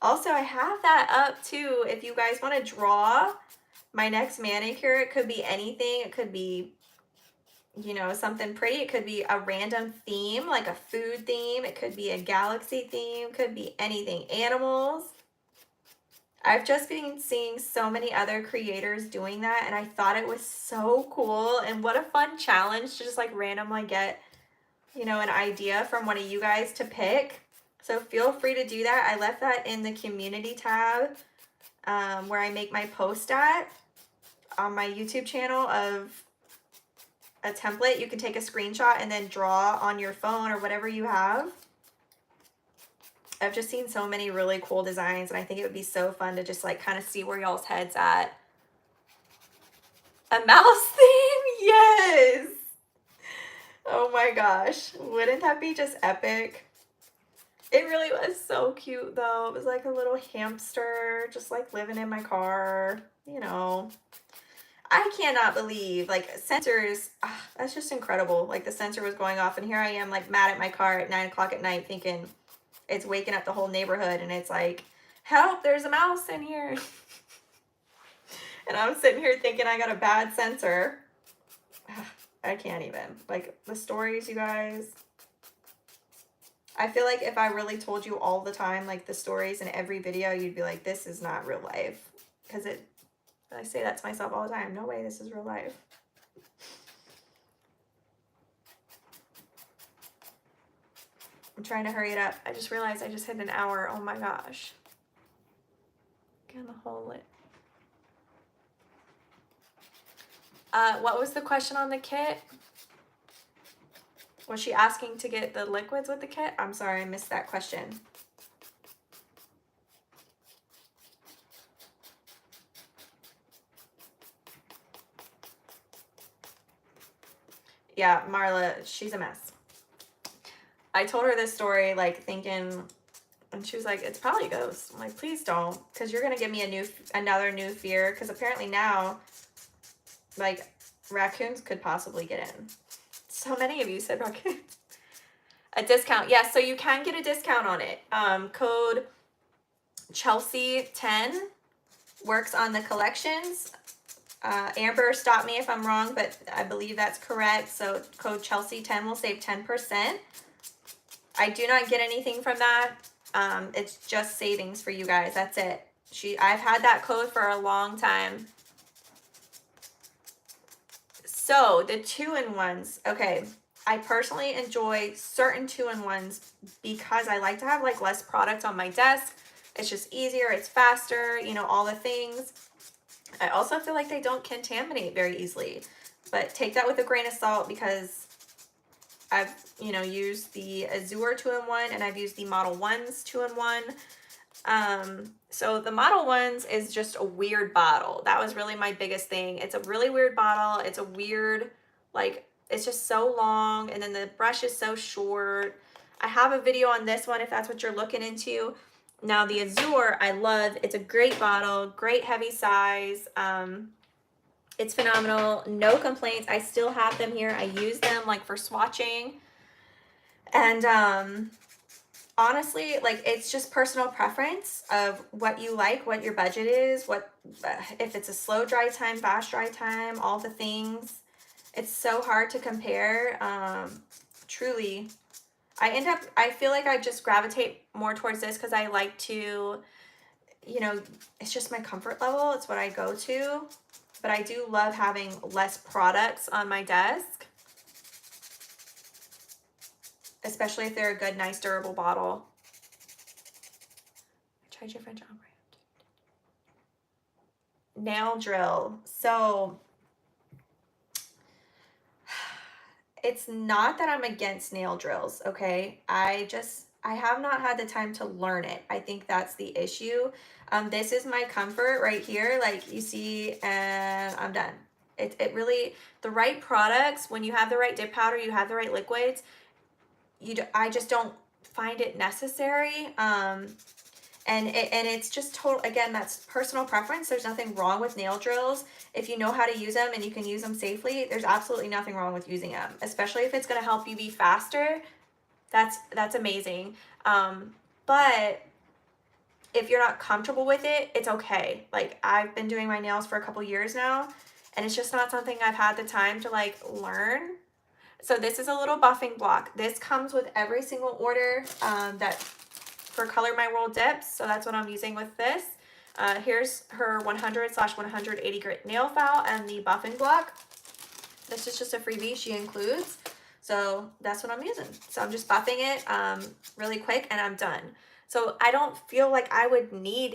also I have that up too. If you guys want to draw my next manicure, it could be anything. It could be, you know, something pretty. It could be a random theme, like a food theme. It could be a galaxy theme. Could be anything. Animals. I've just been seeing so many other creators doing that, and I thought it was so cool. And what a fun challenge to just like randomly get, you know, an idea from one of you guys to pick. So feel free to do that. I left that in the community tab where I make my post at on my YouTube channel of a template. You can take a screenshot and then draw on your phone or whatever you have. I've just seen so many really cool designs, and I think it would be so fun to just like kind of see where y'all's head's at. A mouse theme? Yes! Oh my gosh. Wouldn't that be just epic? It really was so cute though. It was like a little hamster just like living in my car, you know. I cannot believe, like, sensors, that's just incredible. Like, the sensor was going off, and here I am, like, mad at my car at 9 o'clock at night thinking it's waking up the whole neighborhood, and it's like, help, there's a mouse in here. And I'm sitting here thinking I got a bad sensor. I can't even. Like, the stories, you guys. I feel like if I really told you all the time, like, the stories in every video, you'd be like, this is not real life. Because I say that to myself all the time. No way, this is real life. I'm trying to hurry it up. I just realized I just hit an hour. Oh my gosh. Getting the whole lit. What was the question on the kit? Was she asking to get the liquids with the kit? I'm sorry, I missed that question. Yeah, Marla, she's a mess. I told her this story, like, thinking, and she was like, it's probably ghosts. I'm like, please don't, because you're going to give me another new fear, because apparently now, like, raccoons could possibly get in. So many of you said raccoons. A discount. Yes, so you can get a discount on it. Code Chelsea10 works on the collections. Amber, stop me if I'm wrong, but I believe that's correct. So code Chelsea10 will save 10%. I do not get anything from that. It's just savings for you guys. That's it. I've had that code for a long time. So the 2-in-1s, okay. I personally enjoy certain 2-in-1s because I like to have like less product on my desk. It's just easier, it's faster, you know, all the things. I also feel like they don't contaminate very easily, but take that with a grain of salt because I've, you know, used the Azure 2-in-1 and I've used the Model 1's 2-in-1. So the model ones is just a weird bottle. That was really my biggest thing. It's a really weird bottle. It's a weird, like, it's just so long, and then the brush is so short. I have a video on this one if that's what you're looking into. Now the Azure, I love. It's a great bottle, great heavy size. It's phenomenal. No complaints. I still have them here. I use them like for swatching. And honestly, like, it's just personal preference of what you like, what your budget is, what if it's a slow dry time, fast dry time, all the things. It's so hard to compare. Truly, I feel like I just gravitate more towards this because I like to, you know, it's just my comfort level. It's what I go to. But I do love having less products on my desk, especially if they're a good, nice, durable bottle. I tried your French ombre. Nail drill. So it's not that I'm against nail drills, okay? I have not had the time to learn it. I think that's the issue. This is my comfort right here, like you see, and I'm done. It really, the right products, when you have the right dip powder, you have the right liquids, I just don't find it necessary. And it's just total, again, that's personal preference. There's nothing wrong with nail drills. If you know how to use them and you can use them safely, there's absolutely nothing wrong with using them, especially if it's going to help you be faster. That's amazing. But if you're not comfortable with it, it's okay. Like, I've been doing my nails for a couple years now, and it's just not something I've had the time to like learn. So this is a little buffing block. This comes with every single order that for Color My World dips. So that's what I'm using with this. Here's her 100/180 grit nail file and the buffing block. This is just a freebie she includes. So that's what I'm using. So I'm just buffing it really quick and I'm done. So I don't feel like I would need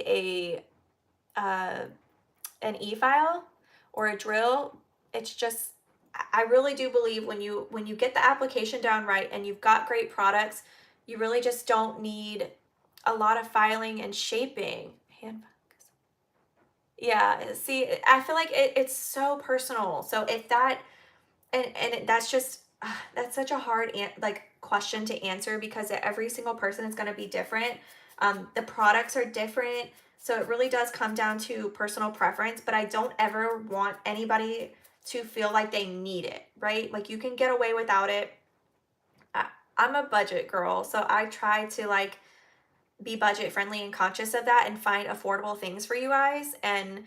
an e-file or a drill. It's just, I really do believe when you get the application down right and you've got great products, you really just don't need a lot of filing and shaping. Hand focus. Yeah, see, I feel like it's so personal. So if that, that's just, that's such a hard like question to answer because every single person is going to be different. The products are different. So it really does come down to personal preference, but I don't ever want anybody to feel like they need it, right? Like, you can get away without it. I'm a budget girl, so I try to like be budget friendly and conscious of that and find affordable things for you guys. And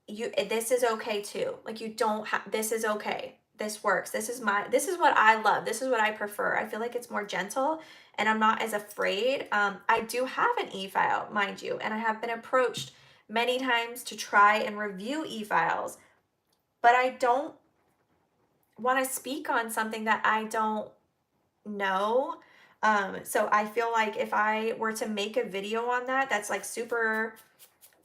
this is okay too. Like, you don't have, this is okay. This works. This is what I love. This is what I prefer. I feel like it's more gentle and I'm not as afraid. I do have an e-file, mind you, and I have been approached many times to try and review e-files, but I don't want to speak on something that I don't know. So I feel like if I were to make a video on that, that's like super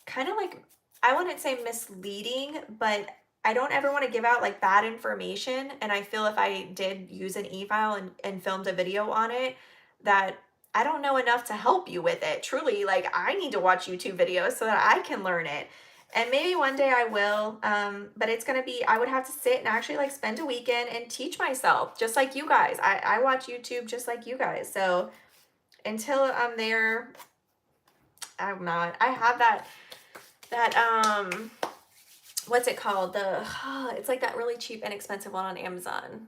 kind of like, I wouldn't say misleading, but I don't ever want to give out like bad information. And I feel if I did use an e-file and filmed a video on it, that I don't know enough to help you with it. Truly, like, I need to watch YouTube videos so that I can learn it. And maybe one day I will, but it's going to be, I would have to sit and actually like spend a weekend and teach myself, just like you guys. I watch YouTube just like you guys. So until I'm there, I'm not. I have that what's it called, it's like that really cheap inexpensive one on Amazon.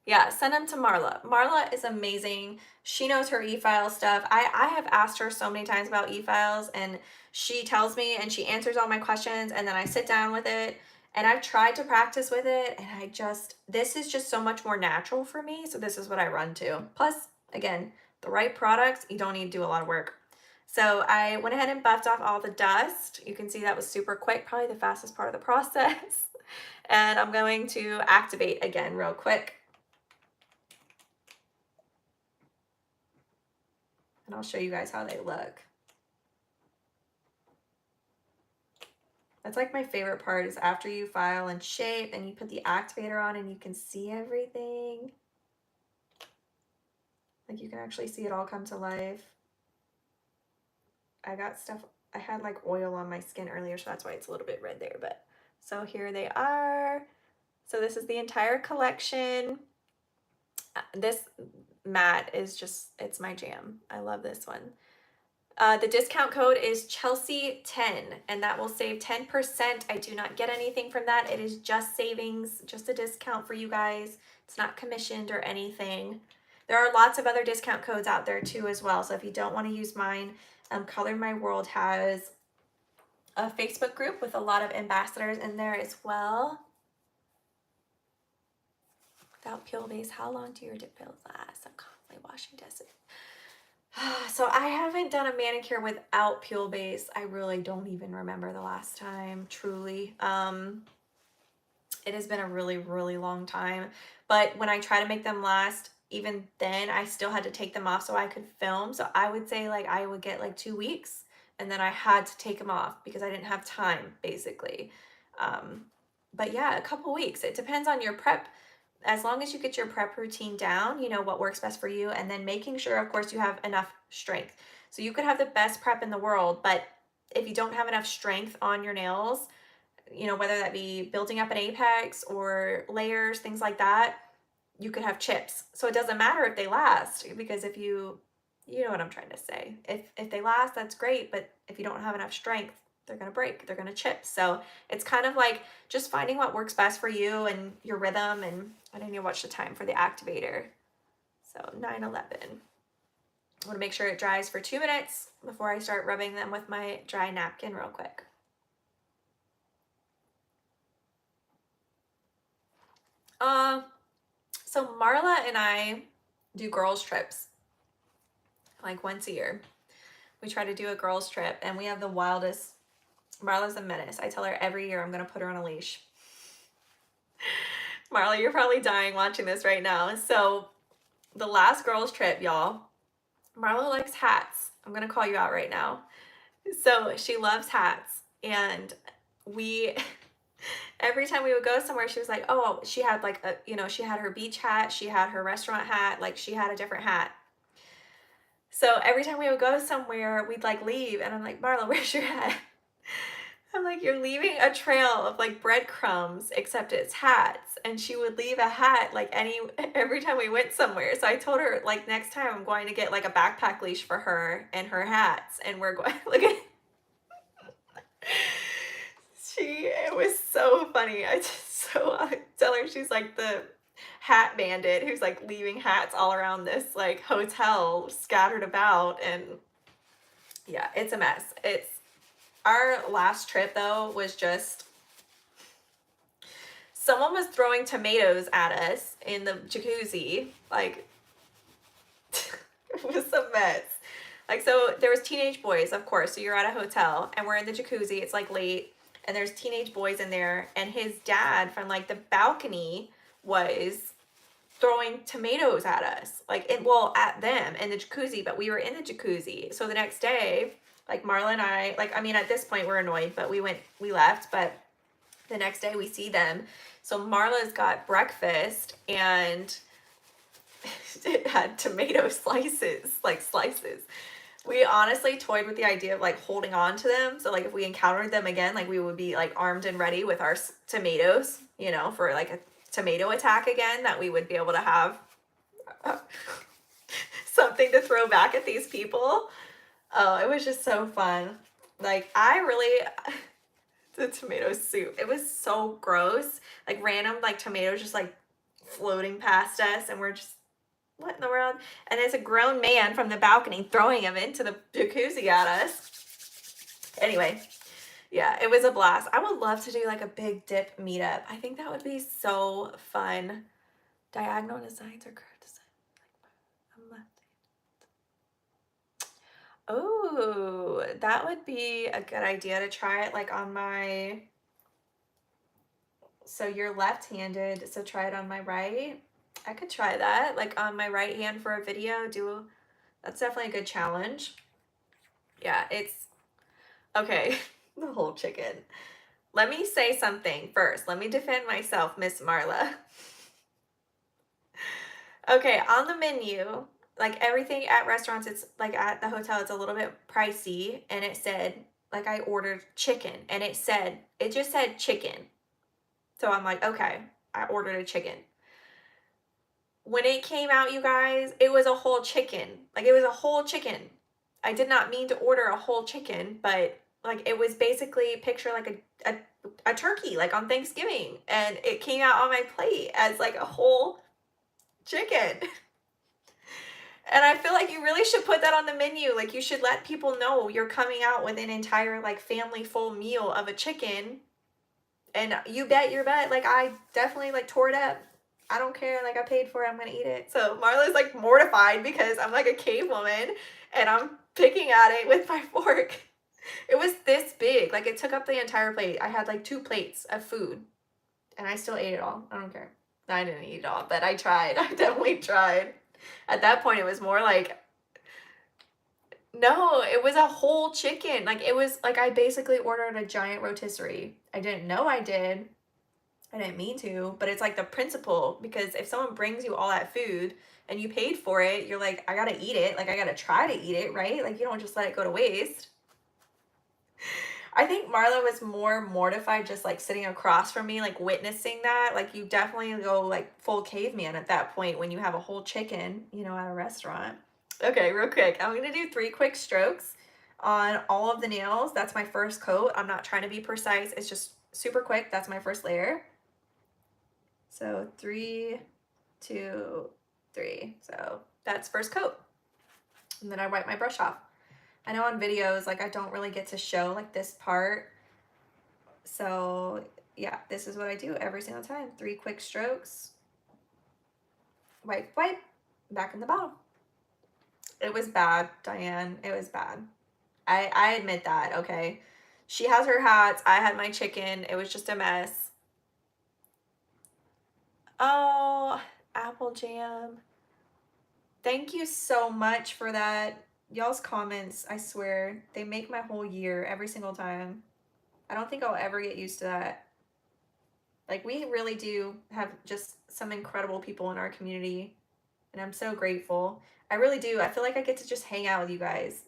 Yeah, send them to Marla is amazing. She knows her e-file stuff. I have asked her so many times about e-files, and she tells me and she answers all my questions, and then I sit down with it and I've tried to practice with it, and this is just so much more natural for me. So this is what I run to. Plus, again, the right products, you don't need to do a lot of work. So I went ahead and buffed off all the dust. You can see that was super quick, probably the fastest part of the process. And I'm going to activate again real quick. And I'll show you guys how they look. That's like my favorite part, is after you file and shape and you put the activator on and you can see everything. Like, you can actually see it all come to life. I got stuff, I had like oil on my skin earlier, so that's why it's a little bit red there, but so here they are. So this is the entire collection. This matte is just, it's my jam. I love this one. The discount code is Chelsea10, and that will save 10%. I do not get anything from that. It is just savings, just a discount for you guys. It's not commissioned or anything. There are lots of other discount codes out there too as well. So if you don't want to use mine, Color My World has a Facebook group with a lot of ambassadors in there as well. Without peel base, how long do your dip pills last? I'm constantly washing desert. So I haven't done a manicure without peel base. I really don't even remember the last time, truly. It has been a really, really long time. But when I try to make them last, even then I still had to take them off so I could film. So I would say like I would get like 2 weeks, and then I had to take them off because I didn't have time, basically. But yeah, a couple weeks. It depends on your prep. As long as you get your prep routine down, you know what works best for you, and then making sure, of course, you have enough strength. So you could have the best prep in the world, but if you don't have enough strength on your nails, you know, whether that be building up an apex or layers, things like that, you could have chips. So it doesn't matter if they last, because if you know what I'm trying to say. If they last, that's great, but if you don't have enough strength, they're going to break, they're going to chip. So it's kind of like just finding what works best for you and your rhythm. And I didn't even watch the time for the activator. So 9:11. I want to make sure it dries for 2 minutes before I start rubbing them with my dry napkin real quick. So Marla and I do girls trips like once a year. We try to do a girls trip, and we have the wildest. Marla's a menace. I tell her every year I'm going to put her on a leash. Marla, you're probably dying watching this right now. So the last girls trip, y'all, Marla likes hats. I'm going to call you out right now. So she loves hats, and we every time we would go somewhere, she was like, oh, she had like a, you know, she had her beach hat, she had her restaurant hat, like she had a different hat. So every time we would go somewhere, we'd like leave, and I'm like, Marla, where's your hat? I'm like, you're leaving a trail of like breadcrumbs, except it's hats. And she would leave a hat like every time we went somewhere. So I told her, like, next time I'm going to get like a backpack leash for her and her hats, and we're going, look at it was so funny. I tell her she's like the hat bandit who's like leaving hats all around this like hotel scattered about. And yeah, it's a mess. It's our last trip though was just, someone was throwing tomatoes at us in the jacuzzi. Like it was a mess. Like, so there was teenage boys, of course. So you're at a hotel and we're in the jacuzzi. It's like late, and there's teenage boys in there, and his dad from like the balcony was throwing tomatoes at us, like at them in the jacuzzi, but we were in the jacuzzi. So the next day, like Marla and I, like, I mean, at this point we're annoyed, but we left, but the next day we see them. So Marla's got breakfast, and it had tomato slices, like slices. We honestly toyed with the idea of like holding on to them. So like if we encountered them again, like we would be like armed and ready with our tomatoes, you know, for like a tomato attack again, that we would be able to have something to throw back at these people. Oh, it was just so fun. Like the tomato soup, it was so gross. Like random like tomatoes just like floating past us, and we're just, what in the world? And there's a grown man from the balcony throwing him into the jacuzzi at us. Anyway, yeah, it was a blast. I would love to do like a big dip meetup. I think that would be so fun. Diagonal to sides or curved to sides? I'm left. Oh, that would be a good idea to try it like on my, so you're left-handed, so try it on my right. I could try that, like on my right hand for a video. That's definitely a good challenge. Yeah, it's okay. The whole chicken. Let me say something first. Let me defend myself, Miss Marla. Okay, on the menu, like everything at restaurants, it's like at the hotel, it's a little bit pricey. And it said, like I ordered chicken and it just said chicken. So I'm like, okay, I ordered a chicken. When it came out, you guys, it was a whole chicken. Like it was a whole chicken. I did not mean to order a whole chicken, but like it was basically picture like a turkey like on Thanksgiving, and it came out on my plate as like a whole chicken. And I feel like you really should put that on the menu. Like you should let people know you're coming out with an entire like family full meal of a chicken. And you bet your bet, like I definitely like tore it up. I don't care, like I paid for it, I'm gonna eat it. So Marla's like mortified because I'm like a cave woman and I'm picking at it with my fork. It was this big, like it took up the entire plate. I had like 2 plates of food and I still ate it all. I don't care. I didn't eat it all, but I tried. I definitely tried. At that point, it was more like, no, it was a whole chicken. Like it was like I basically ordered a giant rotisserie. I didn't know I did. I didn't mean to, but it's like the principle, because if someone brings you all that food and you paid for it, you're like, I gotta eat it. Like I gotta try to eat it, right? Like you don't just let it go to waste. I think Marla was more mortified just like sitting across from me, like witnessing that. Like you definitely go like full caveman at that point when you have a whole chicken, you know, at a restaurant. Okay, real quick. I'm gonna do 3 quick strokes on all of the nails. That's my first coat. I'm not trying to be precise. It's just super quick. That's my first layer. So 3, 2, 3. So that's first coat. And then I wipe my brush off. I know on videos, like I don't really get to show like this part. So yeah, this is what I do every single time. 3 quick strokes. Wipe, wipe, back in the bottle. It was bad, Diane. It was bad. I admit that, okay? She has her hats. I had my chicken. It was just a mess. Oh, apple jam. Thank you so much for that. Y'all's comments, I swear, they make my whole year every single time. I don't think I'll ever get used to that. Like, we really do have just some incredible people in our community, and I'm so grateful. I really do. I feel like I get to just hang out with you guys.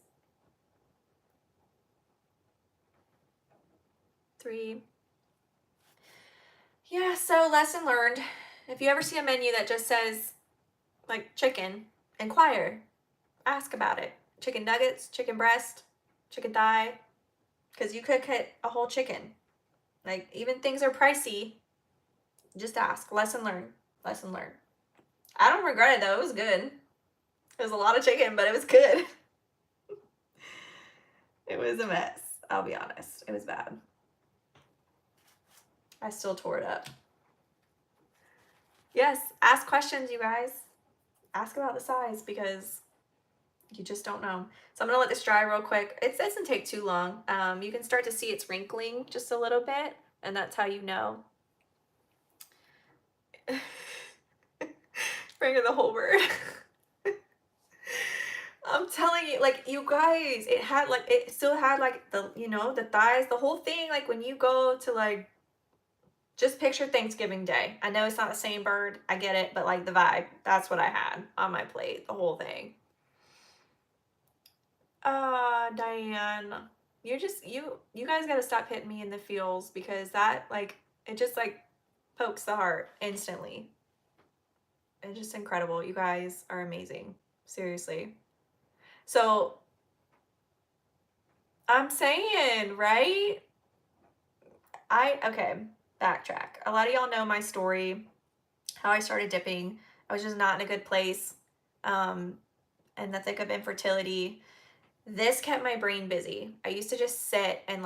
3. Yeah, so lesson learned. If you ever see a menu that just says, like, chicken, inquire. Ask about it. Chicken nuggets, chicken breast, chicken thigh, because you could get a whole chicken. Like, even things are pricey. Just ask. Lesson learned. Lesson learned. I don't regret it, though. It was good. It was a lot of chicken, but it was good. It was a mess. I'll be honest. It was bad. I still tore it up. Yes, ask questions, you guys. Ask about the size, because you just don't know. So I'm gonna let this dry real quick. It doesn't take too long. You can start to see it's wrinkling just a little bit, and that's how you know. Bring her the whole bird. I'm telling you, like, you guys, it still had like the, you know, the thighs, the whole thing. Like when you go to like, just picture Thanksgiving Day. I know it's not the same bird, I get it, but like the vibe, that's what I had on my plate, the whole thing. Diane, you guys gotta stop hitting me in the feels, because that, like, it just like pokes the heart instantly. It's just incredible. You guys are amazing. Seriously. So I'm saying, right? Okay, backtrack. A lot of y'all know my story, how I started dipping. I was just not in a good place, in the thick of infertility. This kept my brain busy. I used to just sit and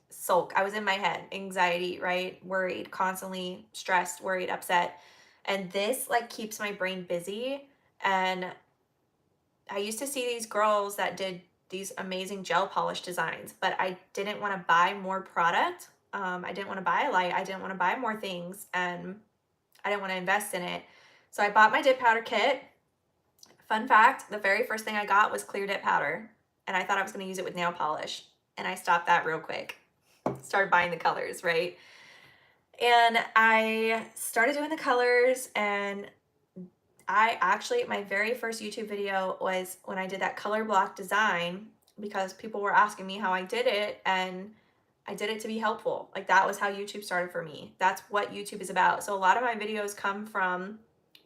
sulk. I was in my head, anxiety, right? Worried, constantly stressed, worried, upset. And this like keeps my brain busy. And I used to see these girls that did these amazing gel polish designs, but I didn't want to buy more product. I didn't want to buy a light. I didn't want to buy more things, and I didn't want to invest in it. So I bought my dip powder kit. Fun fact, the very first thing I got was clear dip powder, and I thought I was going to use it with nail polish, and I stopped that real quick. Started buying the colors, right? And I started doing the colors, and I actually, my very first YouTube video was when I did that color block design because people were asking me how I did it, and I did it to be helpful. Like that was how YouTube started for me. That's what YouTube is about. So a lot of my videos come from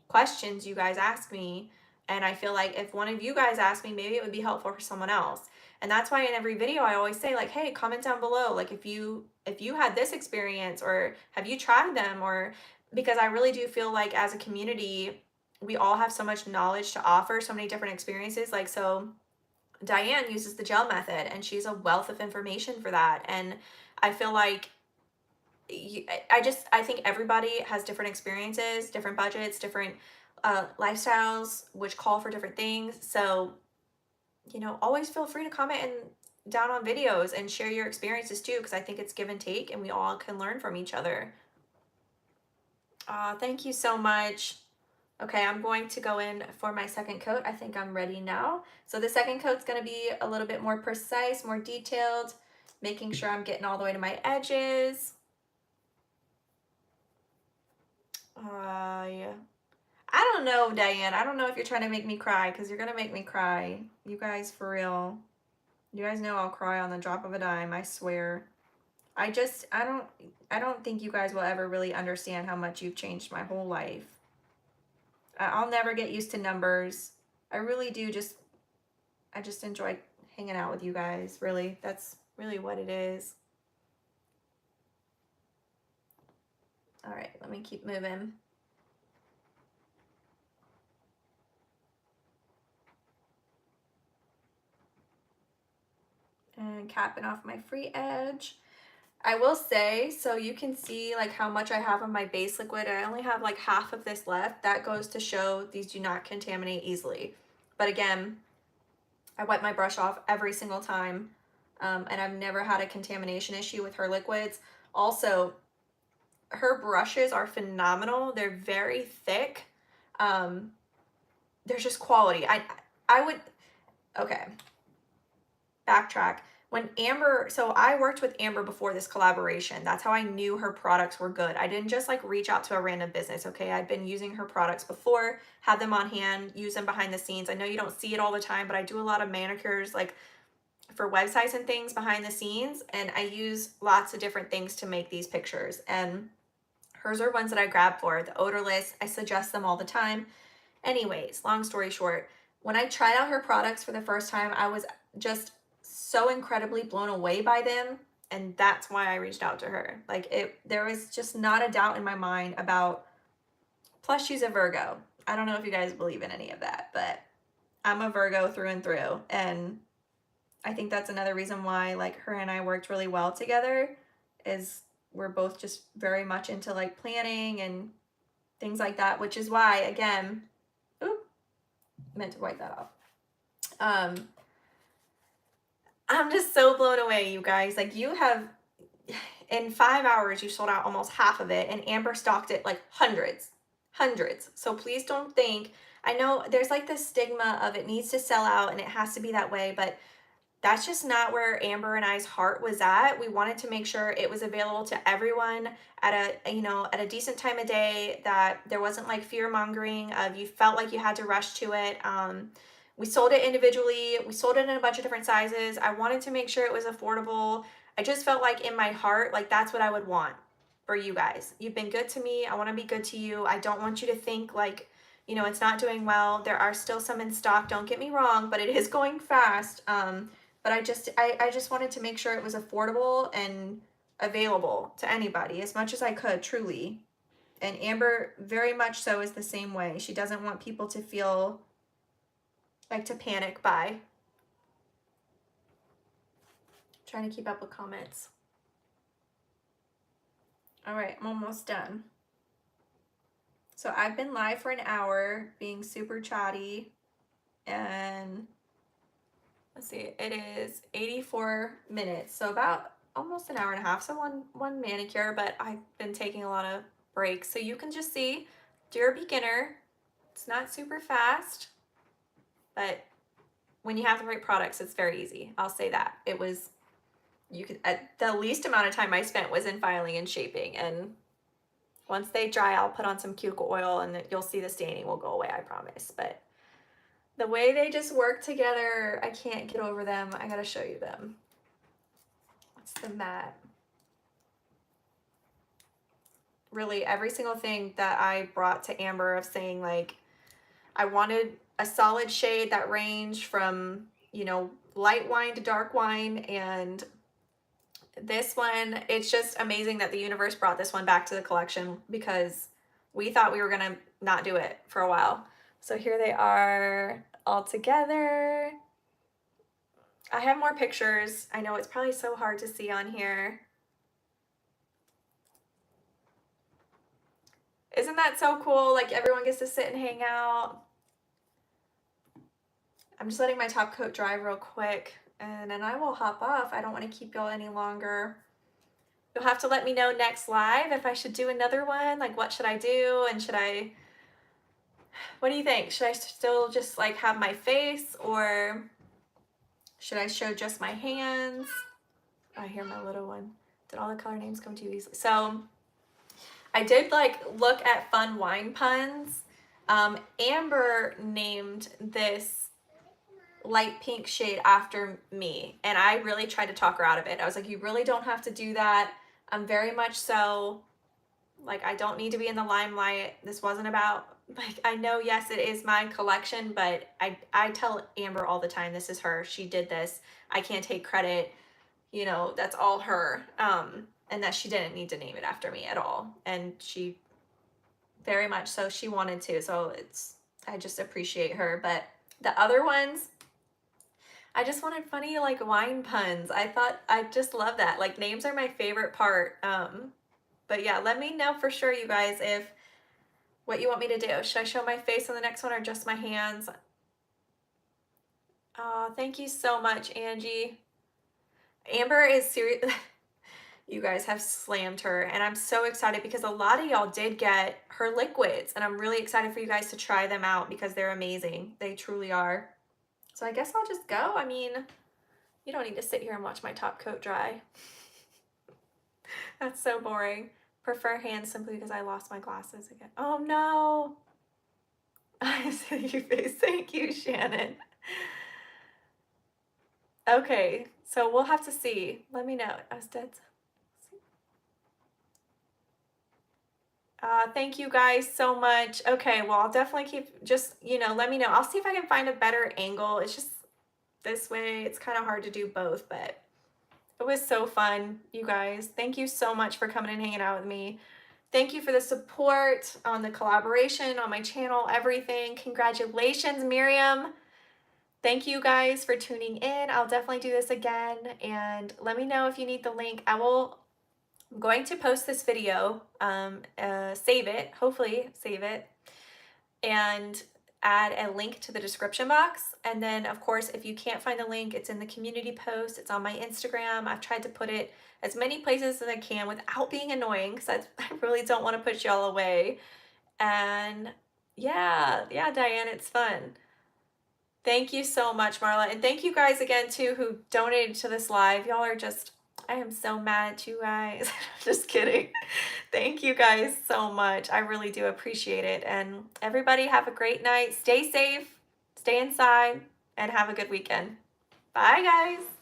questions you guys ask me, and I feel like if one of you guys asked me, maybe it would be helpful for someone else. And that's why in every video I always say like, hey, comment down below like if you had this experience, or have you tried them, or because I really do feel like as a community we all have so much knowledge to offer, so many different experiences. Like, so Diane uses the gel method and she's a wealth of information for that. And I feel like I think everybody has different experiences, different budgets, different lifestyles, which call for different things. So, always feel free to comment and down on videos and share your experiences too, because I think it's give and take and we all can learn from each other. Thank you so much. Okay, I'm going to go in for my second coat. I think I'm ready now. So the second coat's gonna be a little bit more precise, more detailed, making sure I'm getting all the way to my edges. Yeah. I don't know, Diane. I don't know if you're trying to make me cry, because you're gonna make me cry. You guys, for real. You guys know I'll cry on the drop of a dime, I swear. I don't think you guys will ever really understand how much you've changed my whole life. I'll never get used to numbers. I really do I just enjoy hanging out with you guys, really. That's really what it is. All right, let me keep moving. And capping off my free edge. I will say, so you can see like how much I have of my base liquid. I only have like half of this left. That goes to show these do not contaminate easily. But again, I wipe my brush off every single time. And I've never had a contamination issue with her liquids. Also, her brushes are phenomenal. They're very thick. There's just quality. I would, okay, backtrack. When Amber, so I worked with Amber before this collaboration. That's how I knew her products were good. I didn't just like reach out to a random business, okay? I'd been using her products before, had them on hand, use them behind the scenes. I know you don't see it all the time, but I do a lot of manicures like for websites and things behind the scenes, and I use lots of different things to make these pictures. And hers are ones that I grab for. The odorless, I suggest them all the time. Anyways, long story short, when I tried out her products for the first time, I was just so incredibly blown away by them, and that's why I reached out to her. Like there was just not a doubt in my mind about, plus she's a Virgo. I don't know if you guys believe in any of that, but I'm a Virgo through and through, and I think that's another reason why like her and I worked really well together, is we're both just very much into like planning and things like that, which is why, again, oop, meant to wipe that off. I'm just so blown away, you guys. Like you have, in 5 hours, you sold out almost half of it, and Amber stocked it like hundreds. So please don't think, I know there's like this stigma of it needs to sell out and it has to be that way, but that's just not where Amber and I's heart was at. We wanted to make sure it was available to everyone at a decent time of day, that there wasn't like fear mongering of you felt like you had to rush to it. We sold it individually. We sold it in a bunch of different sizes. I wanted to make sure it was affordable. I just felt like in my heart, like that's what I would want for you guys. You've been good to me. I want to be good to you. I don't want you to think like, it's not doing well. There are still some in stock, don't get me wrong, but it is going fast. But I just wanted to make sure it was affordable and available to anybody as much as I could, truly. And Amber very much so is the same way. She doesn't want people to feel like to panic buy. Trying to keep up with comments. All right, I'm almost done. So I've been live for an hour being super chatty, and let's see, it is 84 minutes, so about almost an hour and a half. So one manicure, but I've been taking a lot of breaks. So you can just see, if you're a beginner, it's not super fast, but when you have the right products, it's very easy. I'll say that. The least amount of time I spent was in filing and shaping, and Once they dry, I'll put on some cuticle oil and you'll see the staining will go away, I promise. But the way they just work together, I can't get over them. I gotta show you them. It's the matte. Really, every single thing that I brought to Amber of saying, like, I wanted a solid shade that ranged from, you know, light wine to dark wine, and this one, it's just amazing that the universe brought this one back to the collection because we thought we were gonna not do it for a while. So here they are all together. I have more pictures. I know it's probably so hard to see on here. Isn't that so cool? Like everyone gets to sit and hang out. I'm just letting my top coat dry real quick and then I will hop off. I don't want to keep y'all any longer. You'll have to let me know next live if I should do another one. Like, what should I do? And what do you think? Should I still just like have my face, or should I show just my hands? I hear my little one. Did all the color names come too easily? So I did like look at fun wine puns. Amber named this light pink shade after me, and I really tried to talk her out of it. I was like, you really don't have to do that. I'm very much so like, I don't need to be in the limelight. This wasn't about, like, I know, yes, it is my collection, but I tell Amber all the time, this is her, she did this, I can't take credit, you know, that's all her. And that she didn't need to name it after me at all, and she very much so, she wanted to, so I just appreciate her. But the other ones, I just wanted funny like wine puns. I just love that. Like, names are my favorite part. But yeah, let me know for sure, you guys, if what you want me to do. Should I show my face on the next one or just my hands? Oh, thank you so much, Angie. Amber is serious. You guys have slammed her, and I'm so excited because a lot of y'all did get her liquids, and I'm really excited for you guys to try them out because they're amazing. They truly are. So I guess I'll just go. I mean, you don't need to sit here and watch my top coat dry. That's so boring. Prefer hands simply because I lost my glasses again. Oh no. I see your face. Thank you, Shannon. Okay, so we'll have to see. Let me know. I was dead. Thank you guys so much. Okay, well, I'll definitely keep, just, you know, let me know. I'll see if I can find a better angle. It's just this way. It's kind of hard to do both, but it was so fun, you guys. Thank you so much for coming and hanging out with me. Thank you for the support on the collaboration, on my channel, everything. Congratulations, Miriam. Thank you guys for tuning in. I'll definitely do this again, and let me know if you need the link. I'm going to post this video, save it, hopefully save it, and add a link to the description box. And then of course, if you can't find the link, it's in the community post, it's on my Instagram. I've tried to put it as many places as I can without being annoying, because I really don't want to put y'all away. And yeah, Diane, it's fun. Thank you so much, Marla. And thank you guys again too who donated to this live. Y'all are just, I am so mad at you guys. Just kidding. Thank you guys so much. I really do appreciate it. And everybody have a great night. Stay safe, stay inside, and have a good weekend. Bye, guys.